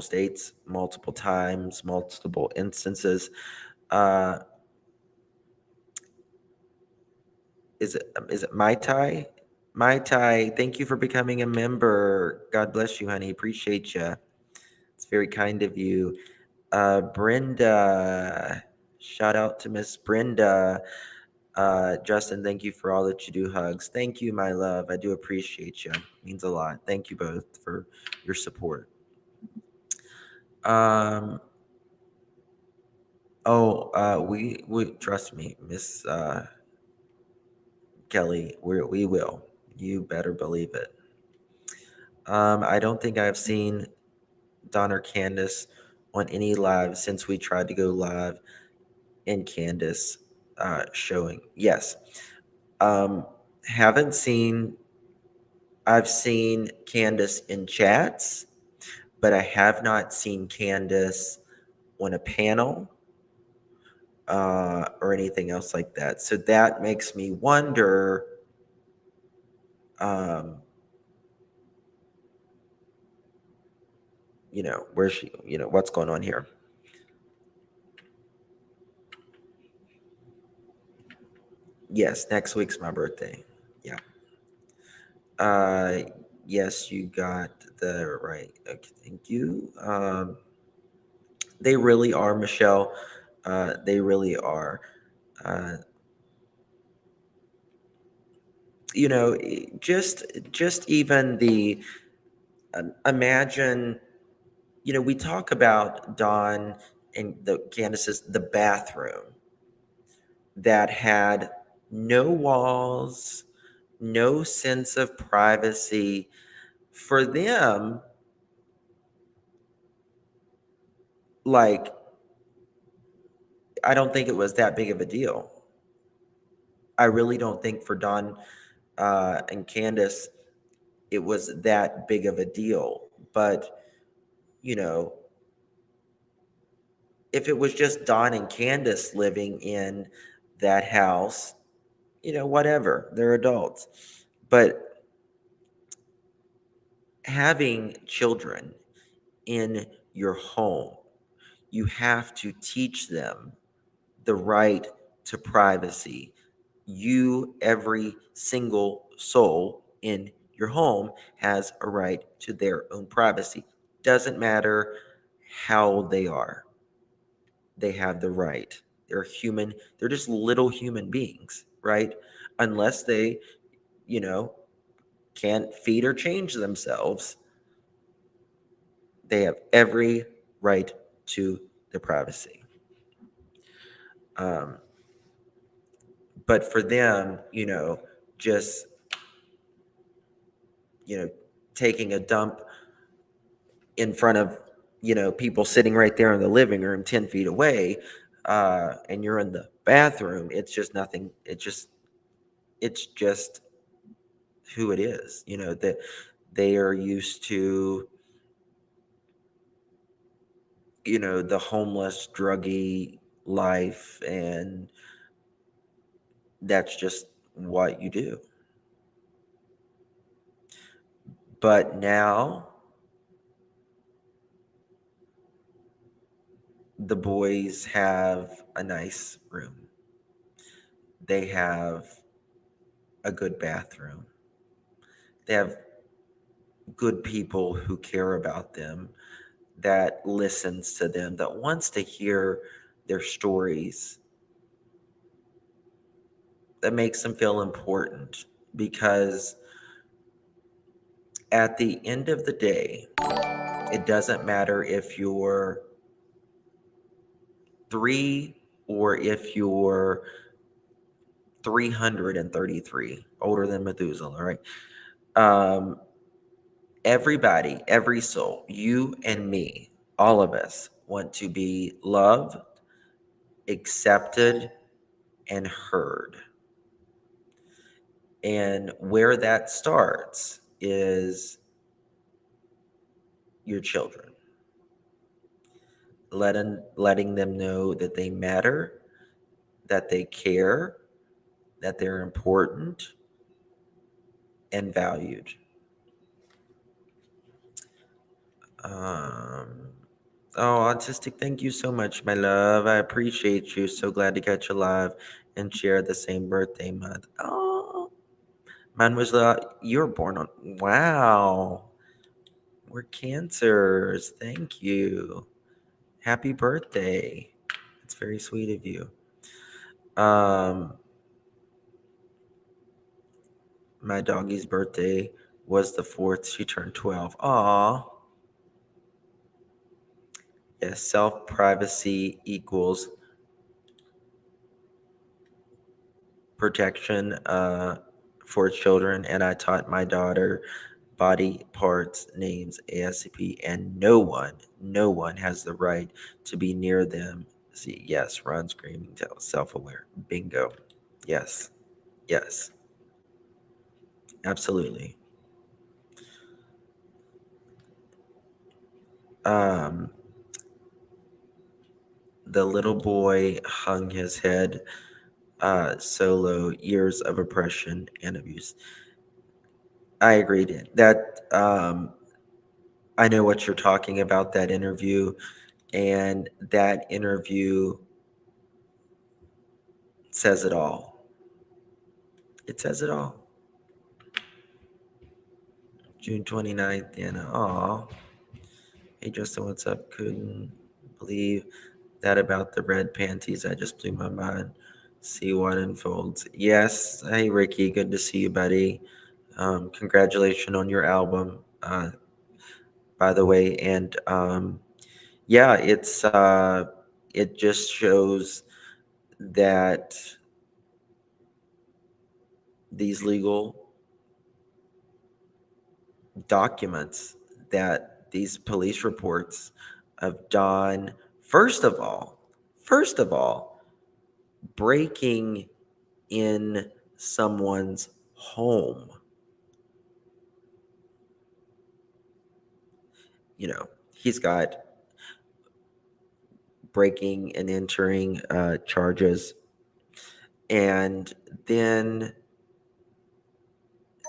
states, multiple times, multiple instances. Uh, is it Mai Tai? Mai Tai, thank you for becoming a member. God bless you, honey. Appreciate you. It's very kind of you. Brenda, shout out to Miss Brenda. Justin, thank you for all that you do. Hugs. Thank you, my love. I do appreciate you. It means a lot. Thank you both for your support. We trust me, Miss Kelly. We will. You better believe it. I don't think I've seen Don or Candace on any live since we tried to go live in Candace showing. Yes. Haven't seen. I've seen Candace in chats, but I have not seen Candace on a panel or anything else like that. So that makes me wonder, um, where's she, what's going on here? Yes, next week's my birthday. Yeah. Yes, you got the right. Okay, thank you. They really are, Michelle. They really are. Uh, just even the imagine. We talk about Dawn and Candace's the bathroom that had no walls, no sense of privacy. For them, like, I don't think it was that big of a deal. I really don't think for Dawn and Candace it was that big of a deal. But, you know, if it was just Dawn and Candace living in that house, whatever, they're adults. But having children in your home, you have to teach them the right to privacy. You, every single soul in your home, has a right to their own privacy. Doesn't matter how old they are, they have the right. They're human, they're just little human beings, right? Unless they, you know, can't feed or change themselves, they have every right to their privacy. Um, but for them, just, taking a dump in front of, people sitting right there in the living room 10 feet away, and you're in the bathroom, it's just nothing. It's just who it is, that they are used to, the homeless, druggy life, and that's just what you do. But now the boys have a nice room. They have a good bathroom. They have good people who care about them, that listens to them, that wants to hear their stories, that makes them feel important. Because at the end of the day, it doesn't matter if you're 3 or if you're 333, older than Methuselah, right? Um, Everybody, every soul, you and me, all of us want to be loved, accepted, and heard. And where that starts is your children. Letting them know that they matter, that they care, that they're important and valued. Um, oh, Autistic, thank you so much, my love. I appreciate you. So glad to catch you live and share the same birthday month. Oh, mine was you were born on. Wow, we're cancers. Thank you. Happy birthday. It's very sweet of you. Um, my doggy's birthday was the 4th. She turned 12. Aw. Yes, self-privacy equals protection for children. And I taught my daughter body parts, names, ASCP, and no one has the right to be near them. See, yes, run, screaming, self-aware. Bingo. Yes, yes, absolutely. Um, the little boy hung his head solo, years of oppression and abuse. I agreed that I know what you're talking about, that interview, and that interview says it all. It says it all. June 29th, Anna. Aw. Hey, Justin, what's up? Couldn't believe that about the red panties. I just blew my mind. See what unfolds. Yes. Hey, Ricky. Good to see you, buddy. Congratulations on your album, by the way. And yeah, it just shows that these legal documents, that these police reports of Don, first of all, breaking in someone's home. He's got breaking and entering charges, and then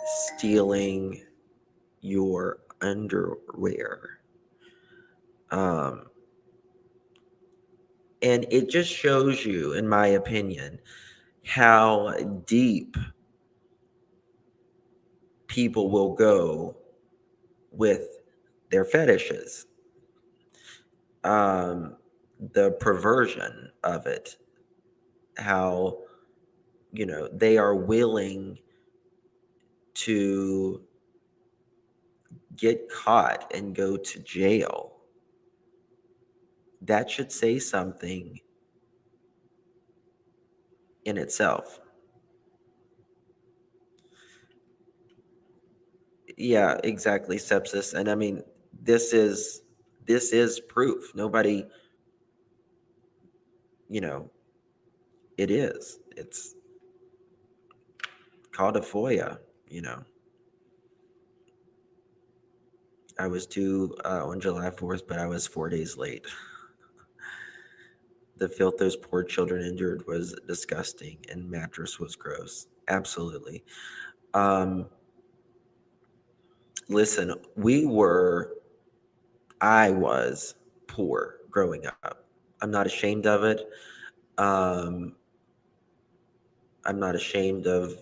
stealing your underwear. Um, And it just shows you, in my opinion, how deep people will go with their fetishes, the perversion of it, how, they are willing to get caught and go to jail. That should say something in itself. Yeah, exactly, sepsis. And I mean, this is proof. Nobody, you know, it is. It's called a FOIA, you know. I was due on July 4th, but I was 4 days late. The filth those poor children endured was disgusting, and mattress was gross. Absolutely. Um, Listen, I was poor growing up. I'm not ashamed of it. Um, I'm not ashamed of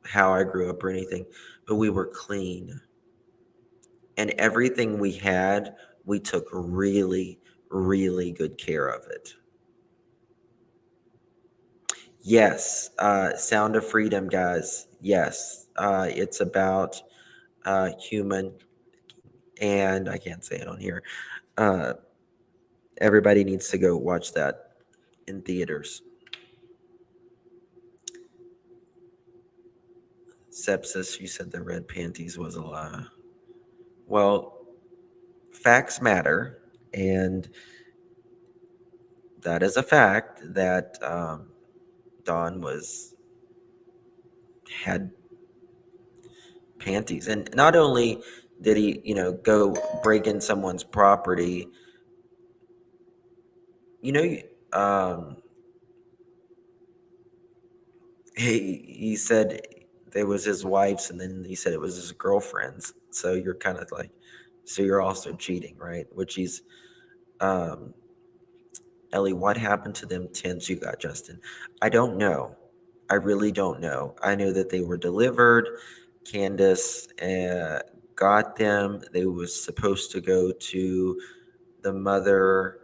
how I grew up or anything, but we were clean. And everything we had, we took really, really good care of it. Yes, Sound of Freedom, guys. Yes, it's about human, and I can't say it on here. Uh, Everybody needs to go watch that in theaters. Sepsis, you said the red panties was a lie. Well, facts matter, and that is a fact that Don had panties, and not only did he, go break in someone's property, you know, he said it was his wife's, and then he said it was his girlfriend's. So you're kind of like, so you're also cheating, right? Which he's, um, Ellie, what happened to them tins you got, Justin? I don't know. I really don't know. I know that they were delivered. Candace got them. They was supposed to go to the mother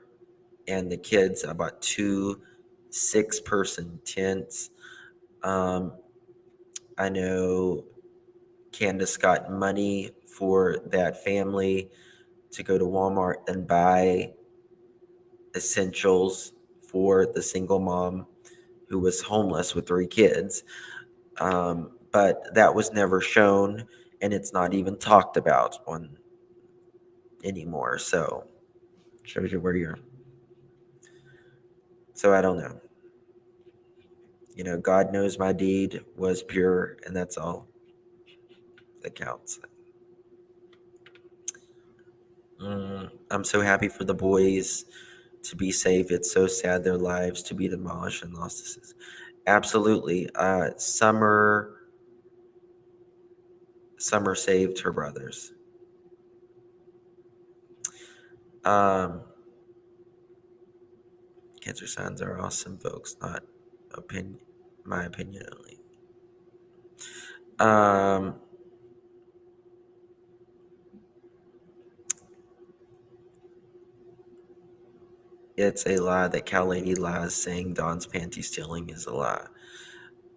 and the kids. I bought two 6-person tents. Um, I know Candace got money for that family to go to Walmart and buy essentials for the single mom who was homeless with 3 kids. But that was never shown, and it's not even talked about on anymore. So shows you where you're. So I don't know. God knows my deed was pure, and that's all that counts. I'm so happy for the boys to be safe. It's so sad their lives to be demolished and lost. Absolutely. Summer saved her brothers. Um, Cancer signs are awesome, folks. Not opinion, my opinion only. Um, it's a lie that Cal Lady lies, saying Don's panty stealing is a lie.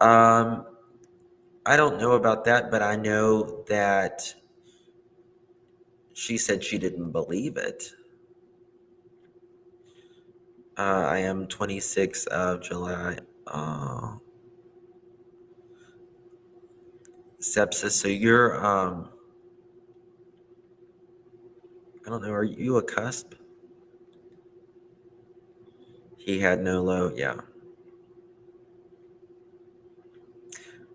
Um, I don't know about that, but I know that she said she didn't believe it. I am 26 of July. Sepsis. So you're, I don't know, are you a cusp? He had no low. Yeah.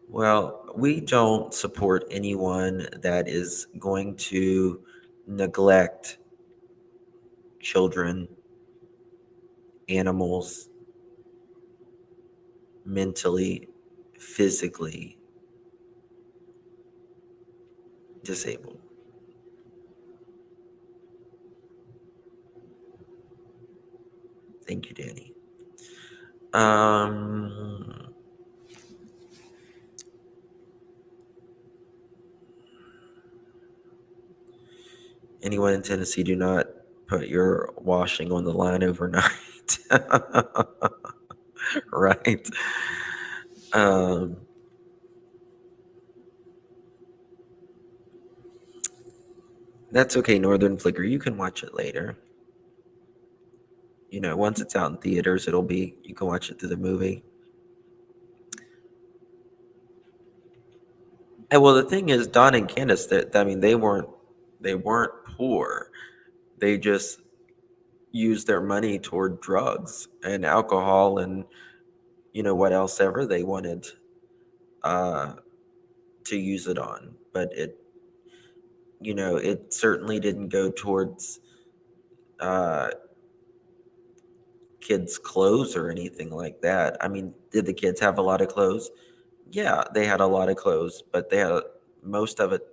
Well, we don't support anyone that is going to neglect children, animals, mentally, physically disabled. Thank you, Danny. Um, Anyone in Tennessee, do not put your washing on the line overnight. Right. Um, that's okay, Northern Flicker. You can watch it later. Once it's out in theaters, you can watch it through the movie. And well, the thing is, Don and Candace, they weren't poor. They just used their money toward drugs and alcohol and what else ever they wanted uh, to use it on. But it certainly didn't go towards uh, kids' clothes or anything like that. I mean, did the kids have a lot of clothes? Yeah, they had a lot of clothes, but most of it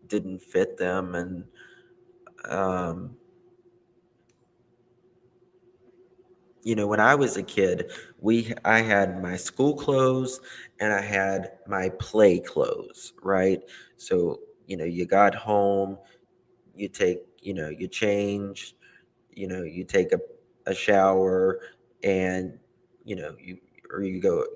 didn't fit them. And um, when I was a kid, I had my school clothes and I had my play clothes, right? So you got home, you change, you take a shower, and you or you go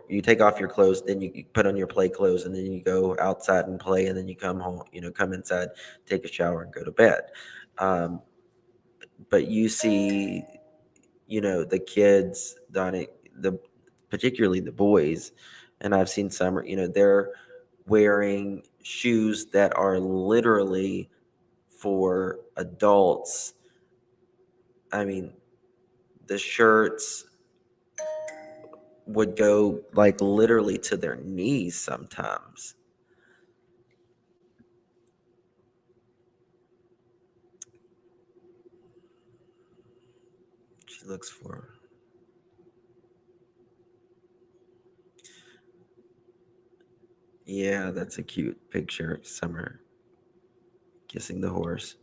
you take off your clothes, then you put on your play clothes, and then you go outside and play, and then you come home, come inside, take a shower, and go to bed. um, but you see, the kids, Donnie, particularly the boys, and I've seen some, they're wearing shoes that are literally for adults. I mean, the shirts would go like literally to their knees sometimes. She looks for. Yeah, that's a cute picture. Summer kissing the horse.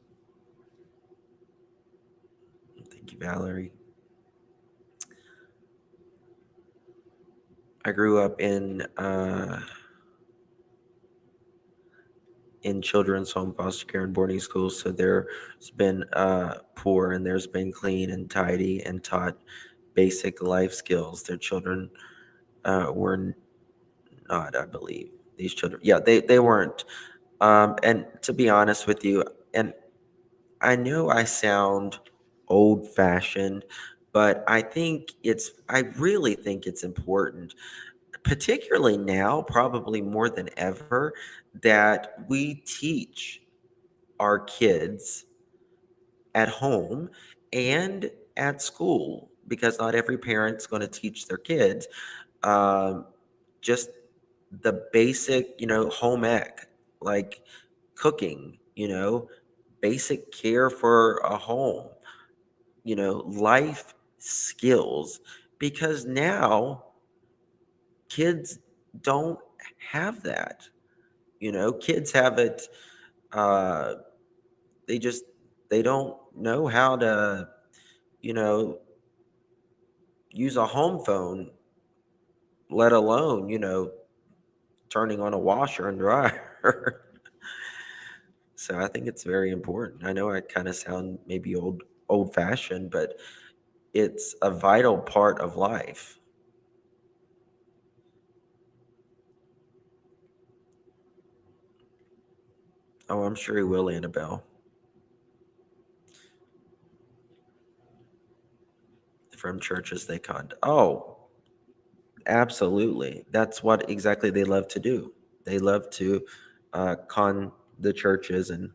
Thank you, Valerie. I grew up in children's home, foster care, and boarding schools. So there's been poor, and there's been clean and tidy, and taught basic life skills. Their children were not, I believe. These children, yeah, they weren't. And to be honest with you, and I know I sound old fashioned, but I really think it's important, particularly now, probably more than ever, that we teach our kids at home and at school, because not every parent's going to teach their kids um, just the basic, home ec, like cooking, basic care for a home, life skills, because now kids don't have that. Kids have it. Uh, they just they don't know how to, you know, use a home phone, let alone, turning on a washer and dryer. So I think it's very important. I know I kind of sound maybe old fashioned, but it's a vital part of life. Oh, I'm sure he will, Annabelle. From churches they con. Oh, absolutely. That's what exactly they love to do. They love to con the churches. And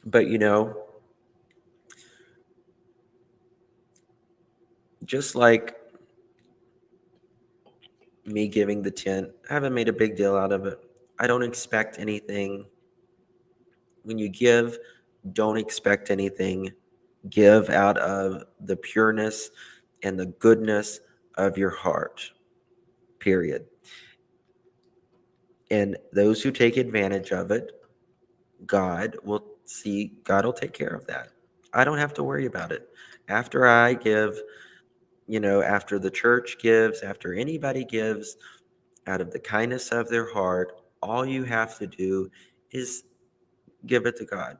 but just like me giving the tent, I haven't made a big deal out of it. I don't expect anything. When you give, don't expect anything. Give out of the pureness and the goodness of your heart, period. And those who take advantage of it, God will See, God will take care of that. I don't have to worry about it. After I give, after the church gives, after anybody gives out of the kindness of their heart, all you have to do is give it to God.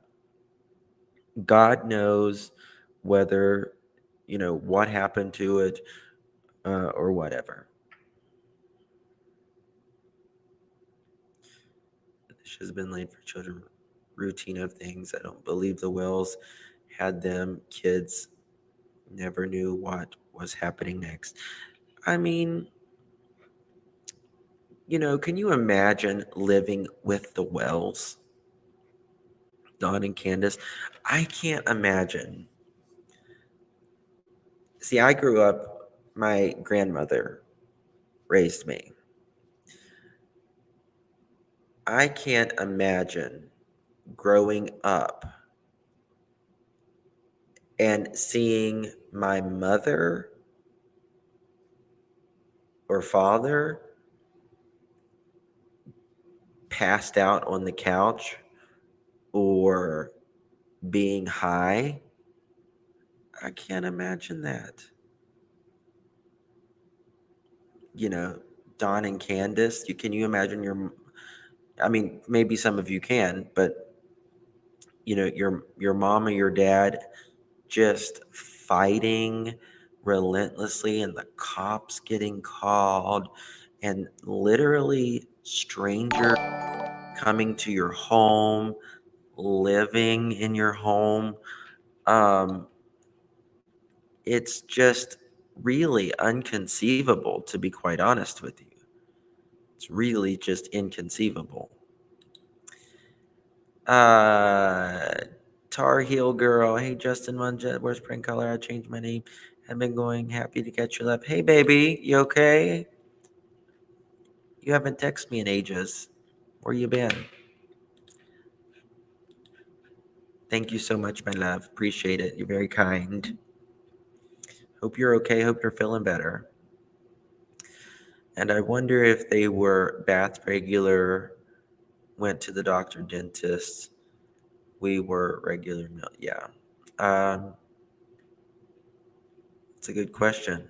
God knows whether, what happened to it or whatever. This has been laid for children. Routine of things. I don't believe the Wills had them. Kids never knew what was happening next. I mean, can you imagine living with the Wells, Don and Candace? I can't imagine. See, I grew up, my grandmother raised me. I can't imagine growing up and seeing my mother or father passed out on the couch or being high. I can't imagine that. Don and Candace, can you imagine I mean, maybe some of you can, but your mom or your dad just fighting relentlessly and the cops getting called and literally strangers coming to your home, living in your home. It's just really inconceivable, to be quite honest with you. It's really just inconceivable. Tar Heel Girl. Hey, Justin Munjet. Where's Print Color? I changed my name. I've been going. Happy to catch you up. Hey, baby. You okay? You haven't texted me in ages. Where you been? Thank you so much, my love. Appreciate it. You're very kind. Hope you're okay. Hope you're feeling better. And I wonder if they were bath regular, went to the doctor, dentist. We were regular. Yeah. It's a good question.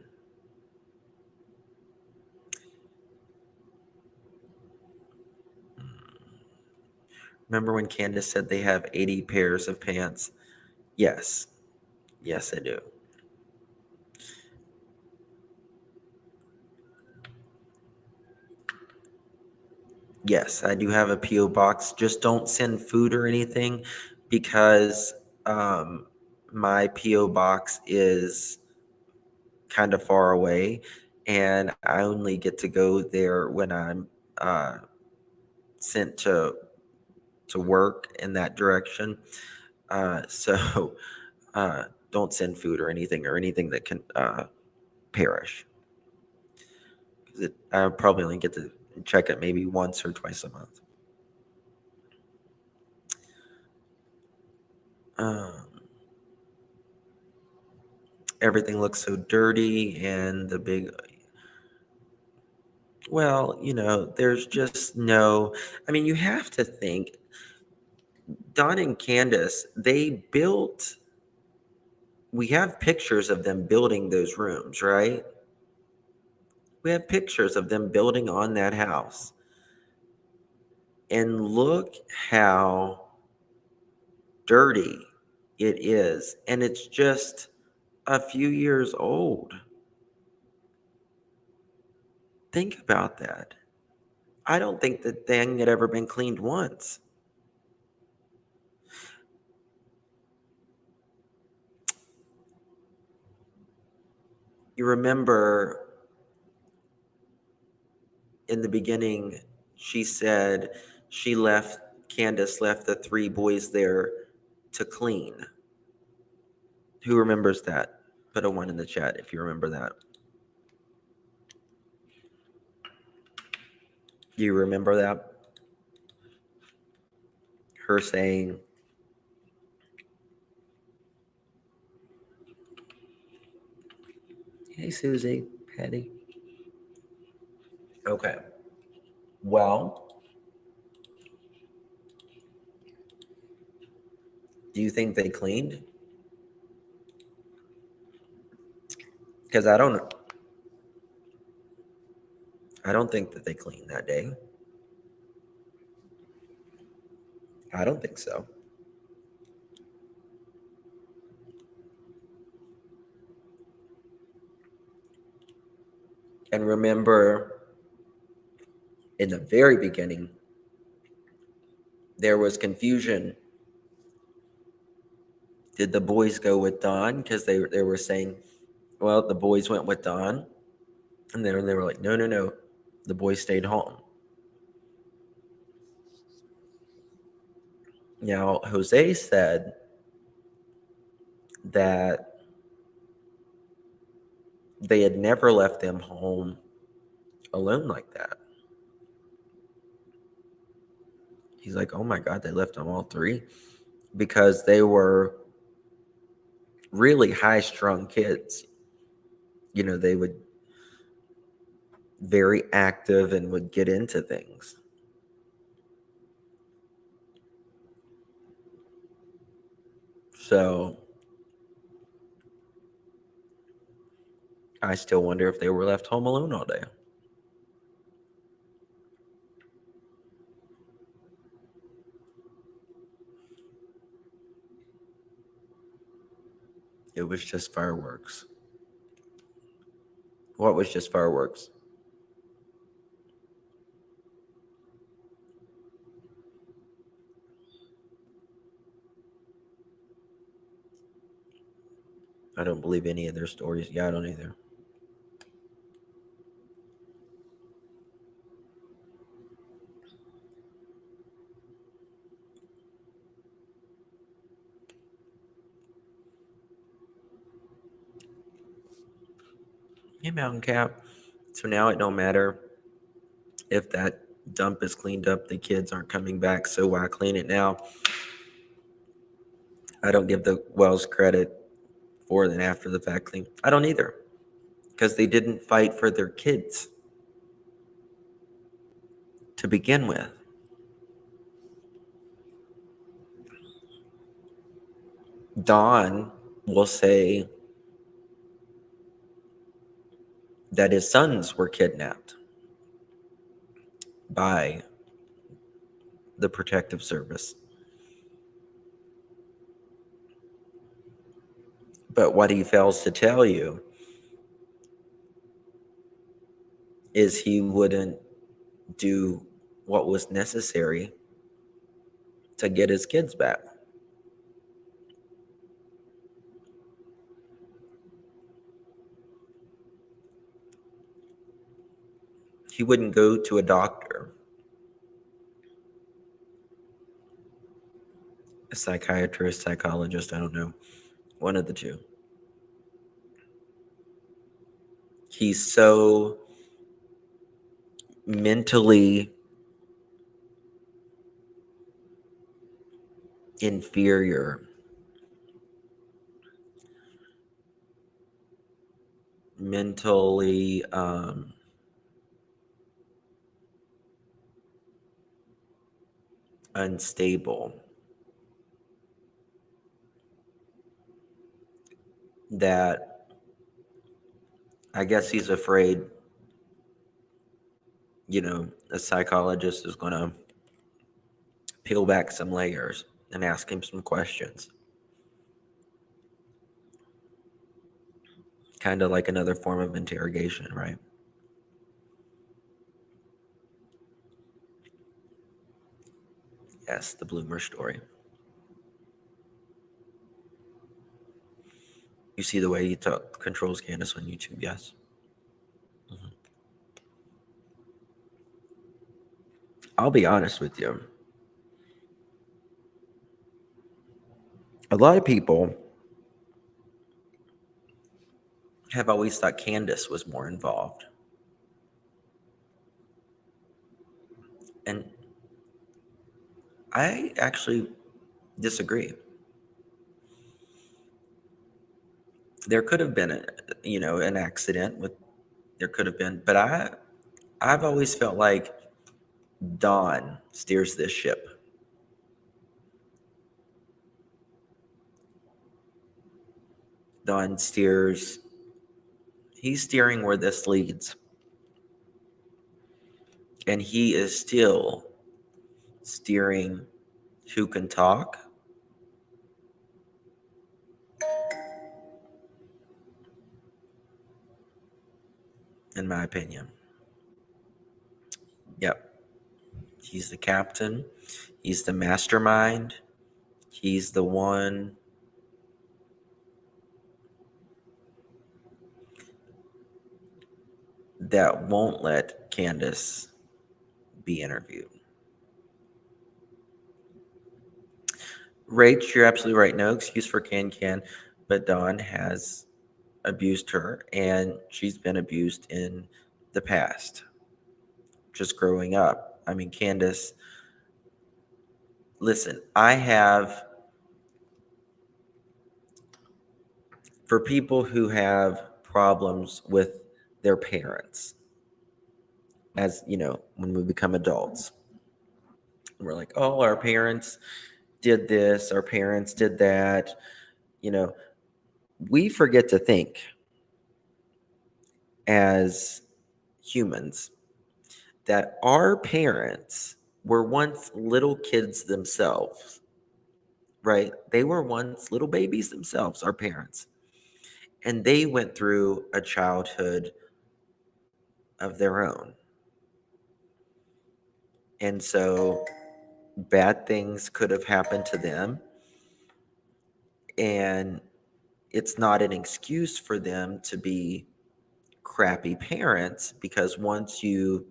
Remember when Candace said they have 80 pairs of pants? Yes. Yes, I do. Yes, I do have a P.O. box. Just don't send food or anything because my P.O. box is kind of far away and I only get to go there when I'm sent to work in that direction. So don't send food or anything that can perish. Because I probably only get to check it maybe once or twice a month. Everything looks so dirty and the big, well, there's just no, I mean, you have to think, Don and Candace, we have pictures of them building those rooms, right? We have pictures of them building on that house. And look how dirty it is. And it's just a few years old. Think about that. I don't think the thing had ever been cleaned once. You remember in the beginning, she said Candace left the 3 boys there to clean. Who remembers that? Put a 1 in the chat if you remember that. Do you remember that? Her saying, hey, Susie, Patty. Okay. Well, Do you think they cleaned? Because I don't think that they cleaned that day. I don't think so. And remember, in the very beginning, there was confusion. Did the boys go with Don? Because they were saying, well, the boys went with Don. And then they were like, no, no, no. The boys stayed home. Now, Jose said that they had never left them home alone like that. He's like, oh my God, they left them all three, because they were really high-strung kids. You know, they would very active and would get into things. So I still wonder if they were left home alone all day. It was just fireworks. What was just fireworks? I don't believe any of their stories. Yeah, I don't either. Hey, Mountain Cap. So now it don't matter if that dump is cleaned up. The kids aren't coming back, so why clean it now? I don't give the Wells credit for the after the fact clean. I don't either, because they didn't fight for their kids to begin with. Don will say that his sons were kidnapped by the protective service. But what he fails to tell you is he wouldn't do what was necessary to get his kids back. He wouldn't go to a doctor, a psychiatrist, psychologist, I don't know, one of the two. He's so mentally inferior, mentally unstable, that I guess he's afraid, a psychologist is going to peel back some layers and ask him some questions. Kind of like another form of interrogation, right? Yes, the Bloomer story. You see the way he controls Candace on YouTube, yes? Mm-hmm. I'll be honest with you. A lot of people have always thought Candace was more involved. And I actually disagree. There could have been an accident there could have been, but I've always felt like Dawn steers this ship. Don steers, he's steering where this leads. And he is still steering who can talk, in my opinion. Yep. He's the captain. He's the mastermind. He's the one that won't let Candace be interviewed. Rach, you're absolutely right. No excuse for Can, but Dawn has abused her, and she's been abused in the past, just growing up. I mean, Candace, listen, for people who have problems with their parents, as you know, when we become adults, we're like, oh, our parents did this, our parents did that, you know, we forget to think as humans that our parents were once little kids themselves, right? They were once little babies themselves, our parents. And they went through a childhood of their own. And so bad things could have happened to them. And it's not an excuse for them to be crappy parents, because once you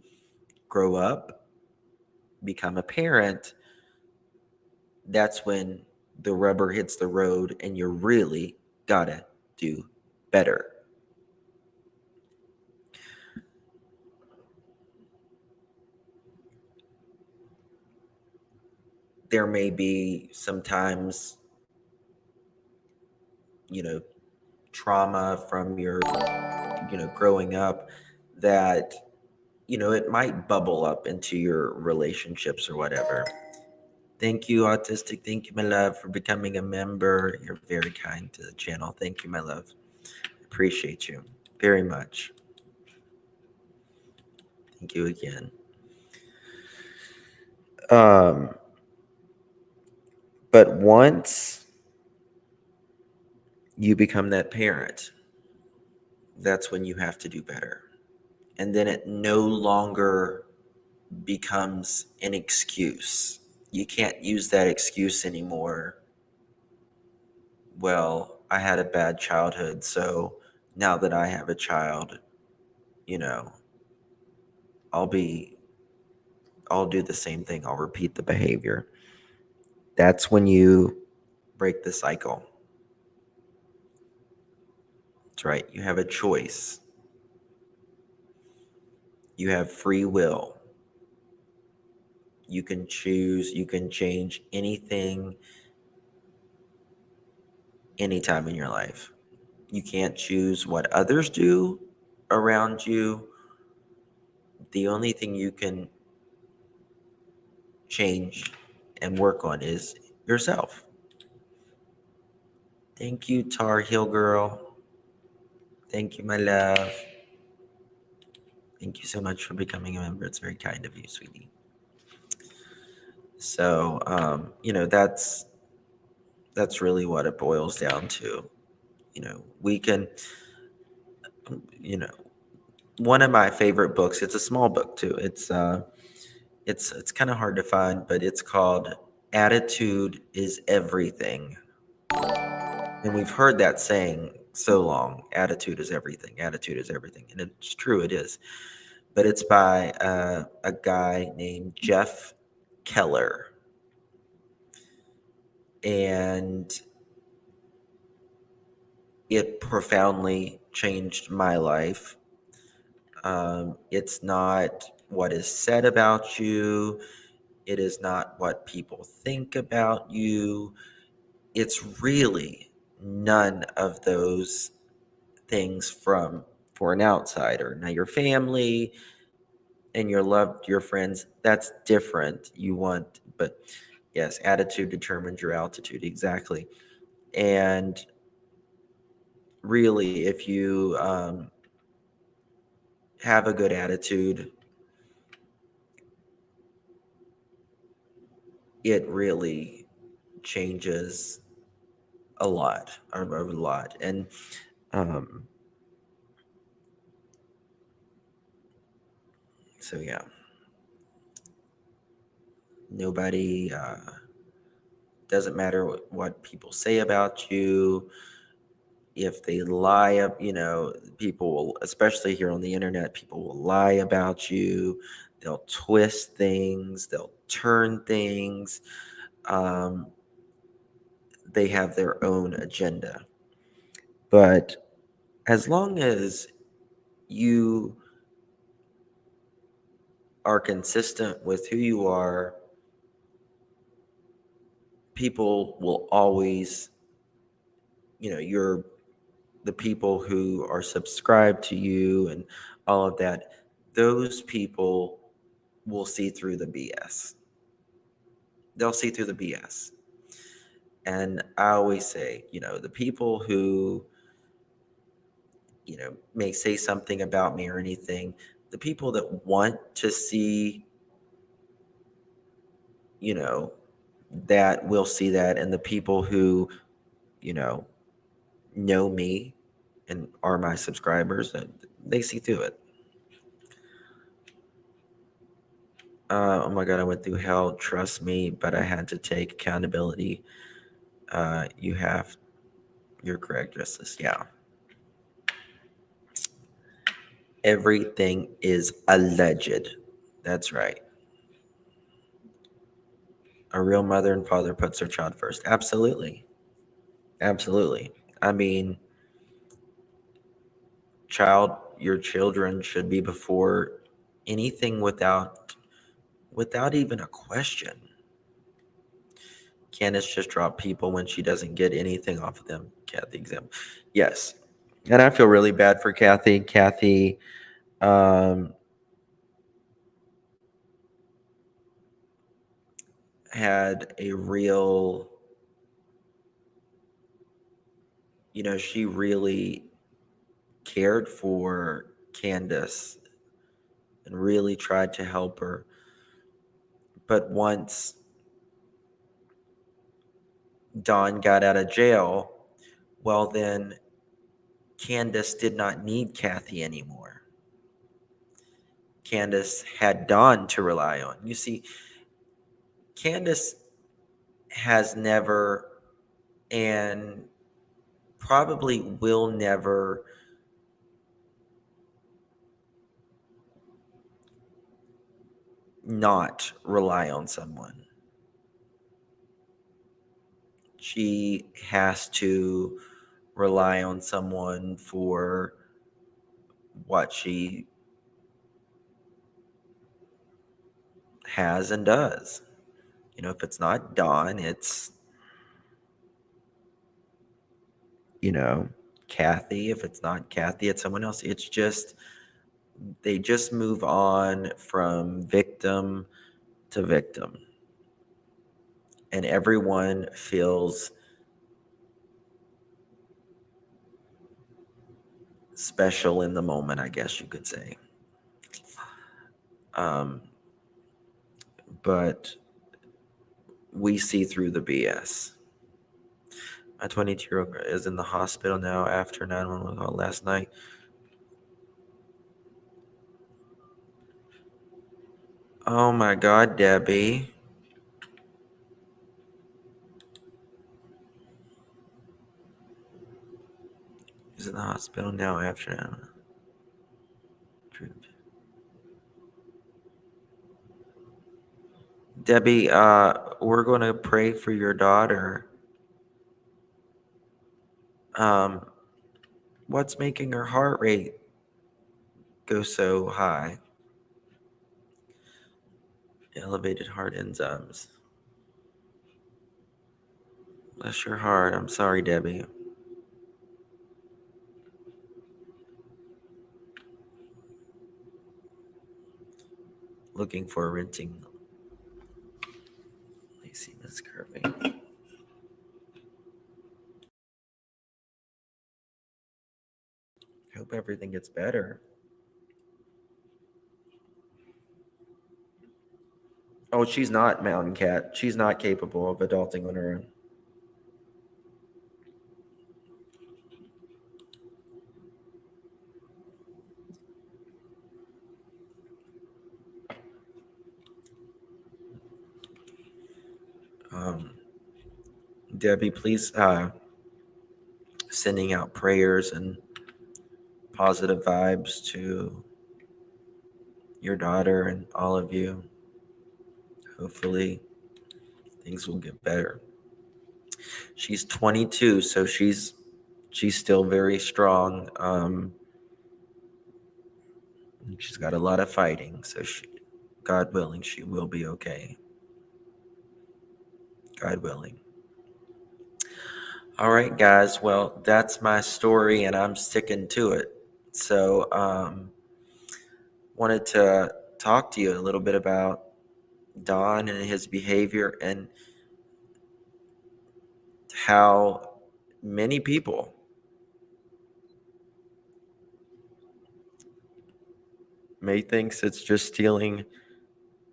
grow up, become a parent, that's when the rubber hits the road and you really gotta do better. There may be sometimes, you know, trauma from your, growing up that, it might bubble up into your relationships or whatever. Thank you, Autistic. Thank you, my love, for becoming a member. You're very kind to the channel. Thank you, my love. Appreciate you very much. Thank you again. But once you become that parent, that's when you have to do better. And then it no longer becomes an excuse. You can't use that excuse anymore. Well, I had a bad childhood, so now that I have a child, I'll do the same thing. I'll repeat the behavior. That's when you break the cycle. That's right. You have a choice. You have free will. You can choose, you can change anything anytime in your life. You can't choose what others do around you. The only thing you can change and work on is yourself. Thank you, Tar Heel Girl. Thank you, my love. Thank you so much for becoming a member. It's very kind of you, sweetie. So, that's really what it boils down to. We can, one of my favorite books, it's a small book too. It's kind of hard to find, but it's called Attitude is Everything. And we've heard that saying so long, attitude is everything, attitude is everything. And it's true, it is. But it's by a guy named Jeff Keller. And it profoundly changed my life. It's not what is said about you. It is not what people think about you. It's really none of those things for an outsider. Now, your family and your friends, that's different. But yes, attitude determines your altitude. Exactly. And really, if you have a good attitude, it really changes a lot, a lot. And so, yeah, nobody, doesn't matter what people say about you. If they lie up, people will, especially here on the internet, people will lie about you. They'll twist things, they'll turn things. um, they have their own agenda. But as long as you are consistent with who you are, people will always, you're the people who are subscribed to you and all of that, those people will see through the BS. They'll see through the BS. And I always say, the people who, may say something about me or anything, the people that want to see, you know, that will see that. And the people who, you know me and are my subscribers, and they see through it. Oh my God, I went through hell. Trust me, but I had to take accountability. You're correct, Justice. Yeah. Everything is alleged. That's right. A real mother and father puts their child first. Absolutely. Absolutely. I mean, your children should be before anything, without even a question. Candace just dropped people when she doesn't get anything off of them. Kathy example. Yes. And I feel really bad for Kathy. Kathy had a real, she really cared for Candace and really tried to help her. But once Dawn got out of jail, well, then Candace did not need Kathy anymore. Candace had Dawn to rely on. You see, Candace has never, and probably will never, not rely on someone. She has to rely on someone for what she has and does. If it's not Dawn, it's, Kathy. If it's not Kathy, it's someone else. It's just, they just move on from victim to victim. And everyone feels special in the moment, I guess you could say. But we see through the BS. My 22-year-old is in the hospital now after 911 call last night. Oh my God, Debbie. He's in the hospital now after 911. Debbie, we're going to pray for your daughter. What's making her heart rate go so high? Elevated heart enzymes. Bless your heart. I'm sorry, Debbie. Looking for a renting. Lacey, Miss Kirby. hope everything gets better. Oh, she's not Mountain Cat. She's not capable of adulting on her own. Debbie, please sending out prayers and positive vibes to your daughter and all of you. Hopefully things will get better. She's 22, so she's still very strong. She's got a lot of fighting, so God willing, she will be okay. God willing. All right, guys. Well, that's my story, and I'm sticking to it. So, wanted to talk to you a little bit about Don and his behavior and how many people may think it's just stealing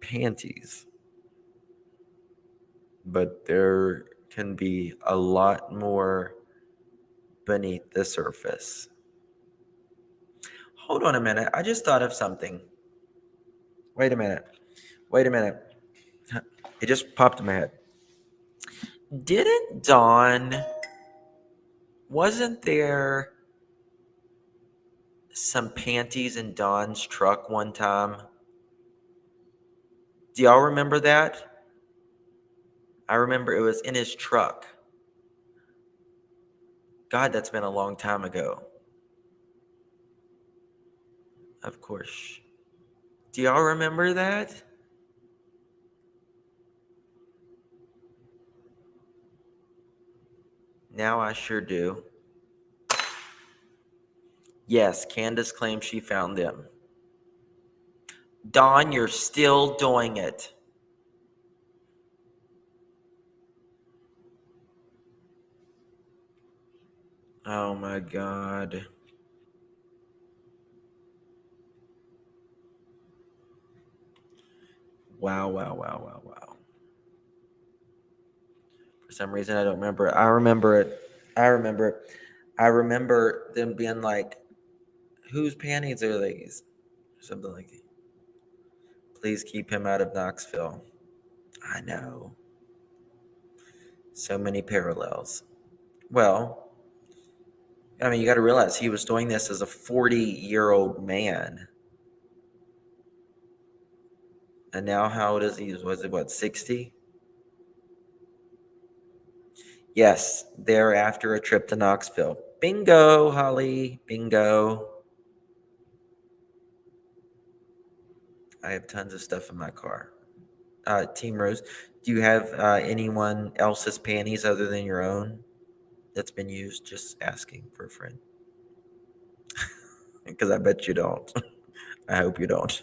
panties, but there can be a lot more beneath the surface. Hold on a minute. I just thought of something. Wait a minute. It just popped in my head. Wasn't there some panties in Don's truck one time? Do y'all remember that? I remember it was in his truck. God, that's been a long time ago. Of course. Do y'all remember that? Now I sure do. Yes, Candace claims she found them. Don, you're still doing it. Oh my God. Wow. For some reason, I don't remember. I remember it. I remember them being like, whose panties are these? Something like that. Please keep him out of Knoxville. I know. So many parallels. Well, I mean, you got to realize he was doing this as a 40-year-old man. And now how old is he? Was it, what, 60? Yes, they're after a trip to Knoxville. Bingo, Holly. Bingo. I have tons of stuff in my car. Team Rose, do you have anyone else's panties other than your own that's been used? Just asking for a friend. Because I bet you don't. I hope you don't.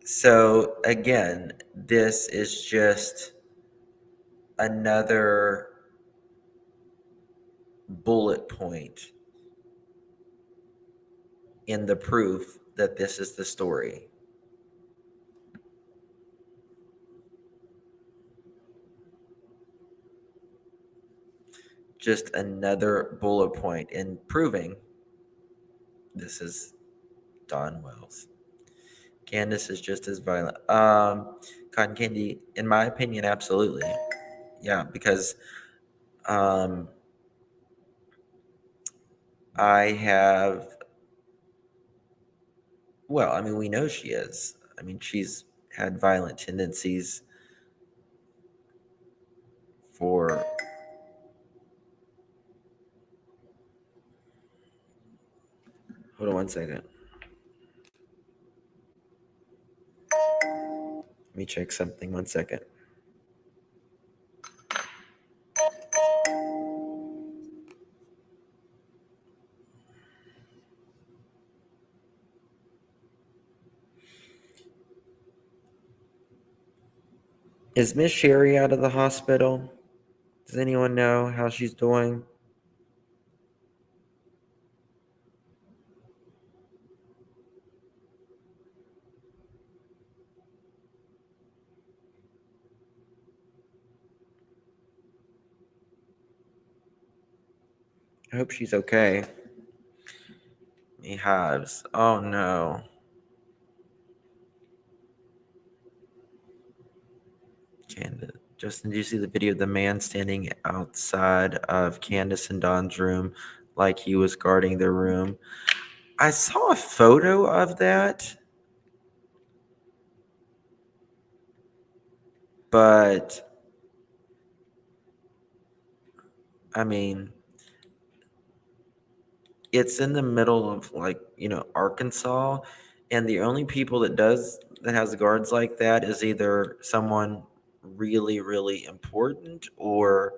So, again, this is just another bullet point in the proof that this is the story. Just another bullet point in proving this is Don Wells. Candace is just as violent. Cotton Candy, in my opinion, absolutely. Yeah, because I have, well, I mean, we know she is. I mean, she's had violent tendencies for, hold on one second. Let me check something. 1 second. Is Miss Sherry out of the hospital? Does anyone know how she's doing? I hope she's okay. He has. Oh no. Candace. Justin, did you see the video of the man standing outside of Candace and Don's room like he was guarding their room? I saw a photo of that, but I mean, it's in the middle of Arkansas, and the only people that has guards like that is either someone really, really important or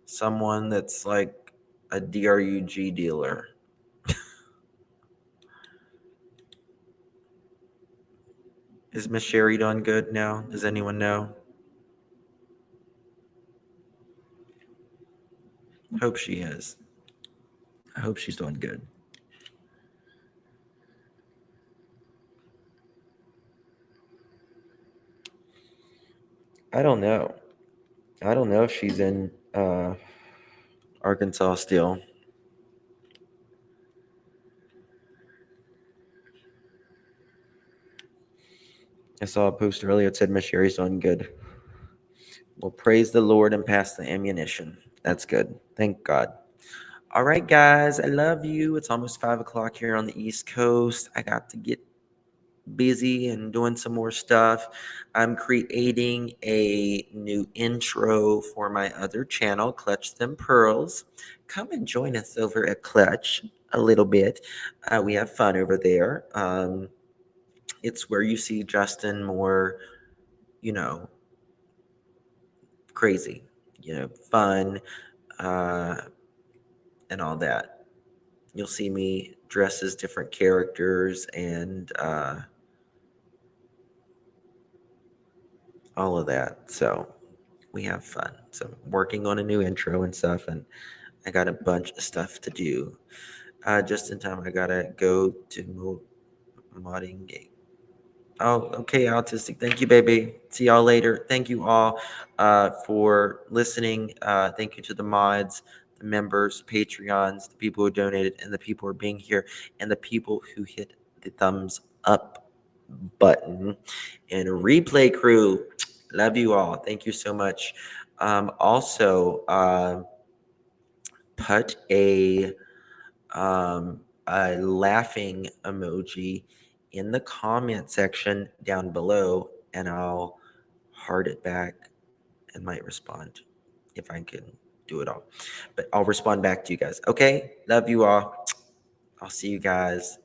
someone that's like a DRUG dealer. Is Miss Sherry doing good now? Does anyone know? Hope she is. I hope she's doing good. I don't know. I don't know if she's in Arkansas still. I saw a post earlier that said Miss Sherry's doing good. Well, praise the Lord and pass the ammunition. That's good. Thank God. All right, guys. I love you. It's almost 5 o'clock here on the East Coast. I got to get busy and doing some more stuff. I'm creating a new intro for my other channel, Clutch Them Pearls. Come and join us over at Clutch a little bit. We have fun over there. It's where you see Justin more, you know, crazy, fun, uh, and all that. You'll see me dress as different characters and all of that. So we have fun. So I'm working on a new intro and stuff, and I got a bunch of stuff to do. Just in time, I gotta go to modding game. Oh, okay, autistic. Thank you, baby. See y'all later. Thank you all for listening. Thank you to the mods, the members, Patreons, the people who donated, and the people who are being here, and the people who hit the thumbs up button. And replay crew, love you all. Thank you so much. Also, put a laughing emoji in the comment section down below, and I'll heart it back and might respond if I can do it all. But I'll respond back to you guys. Okay? Love you all. I'll see you guys.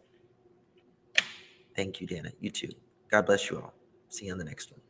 Thank you, Dana. You too. God bless you all. See you on the next one.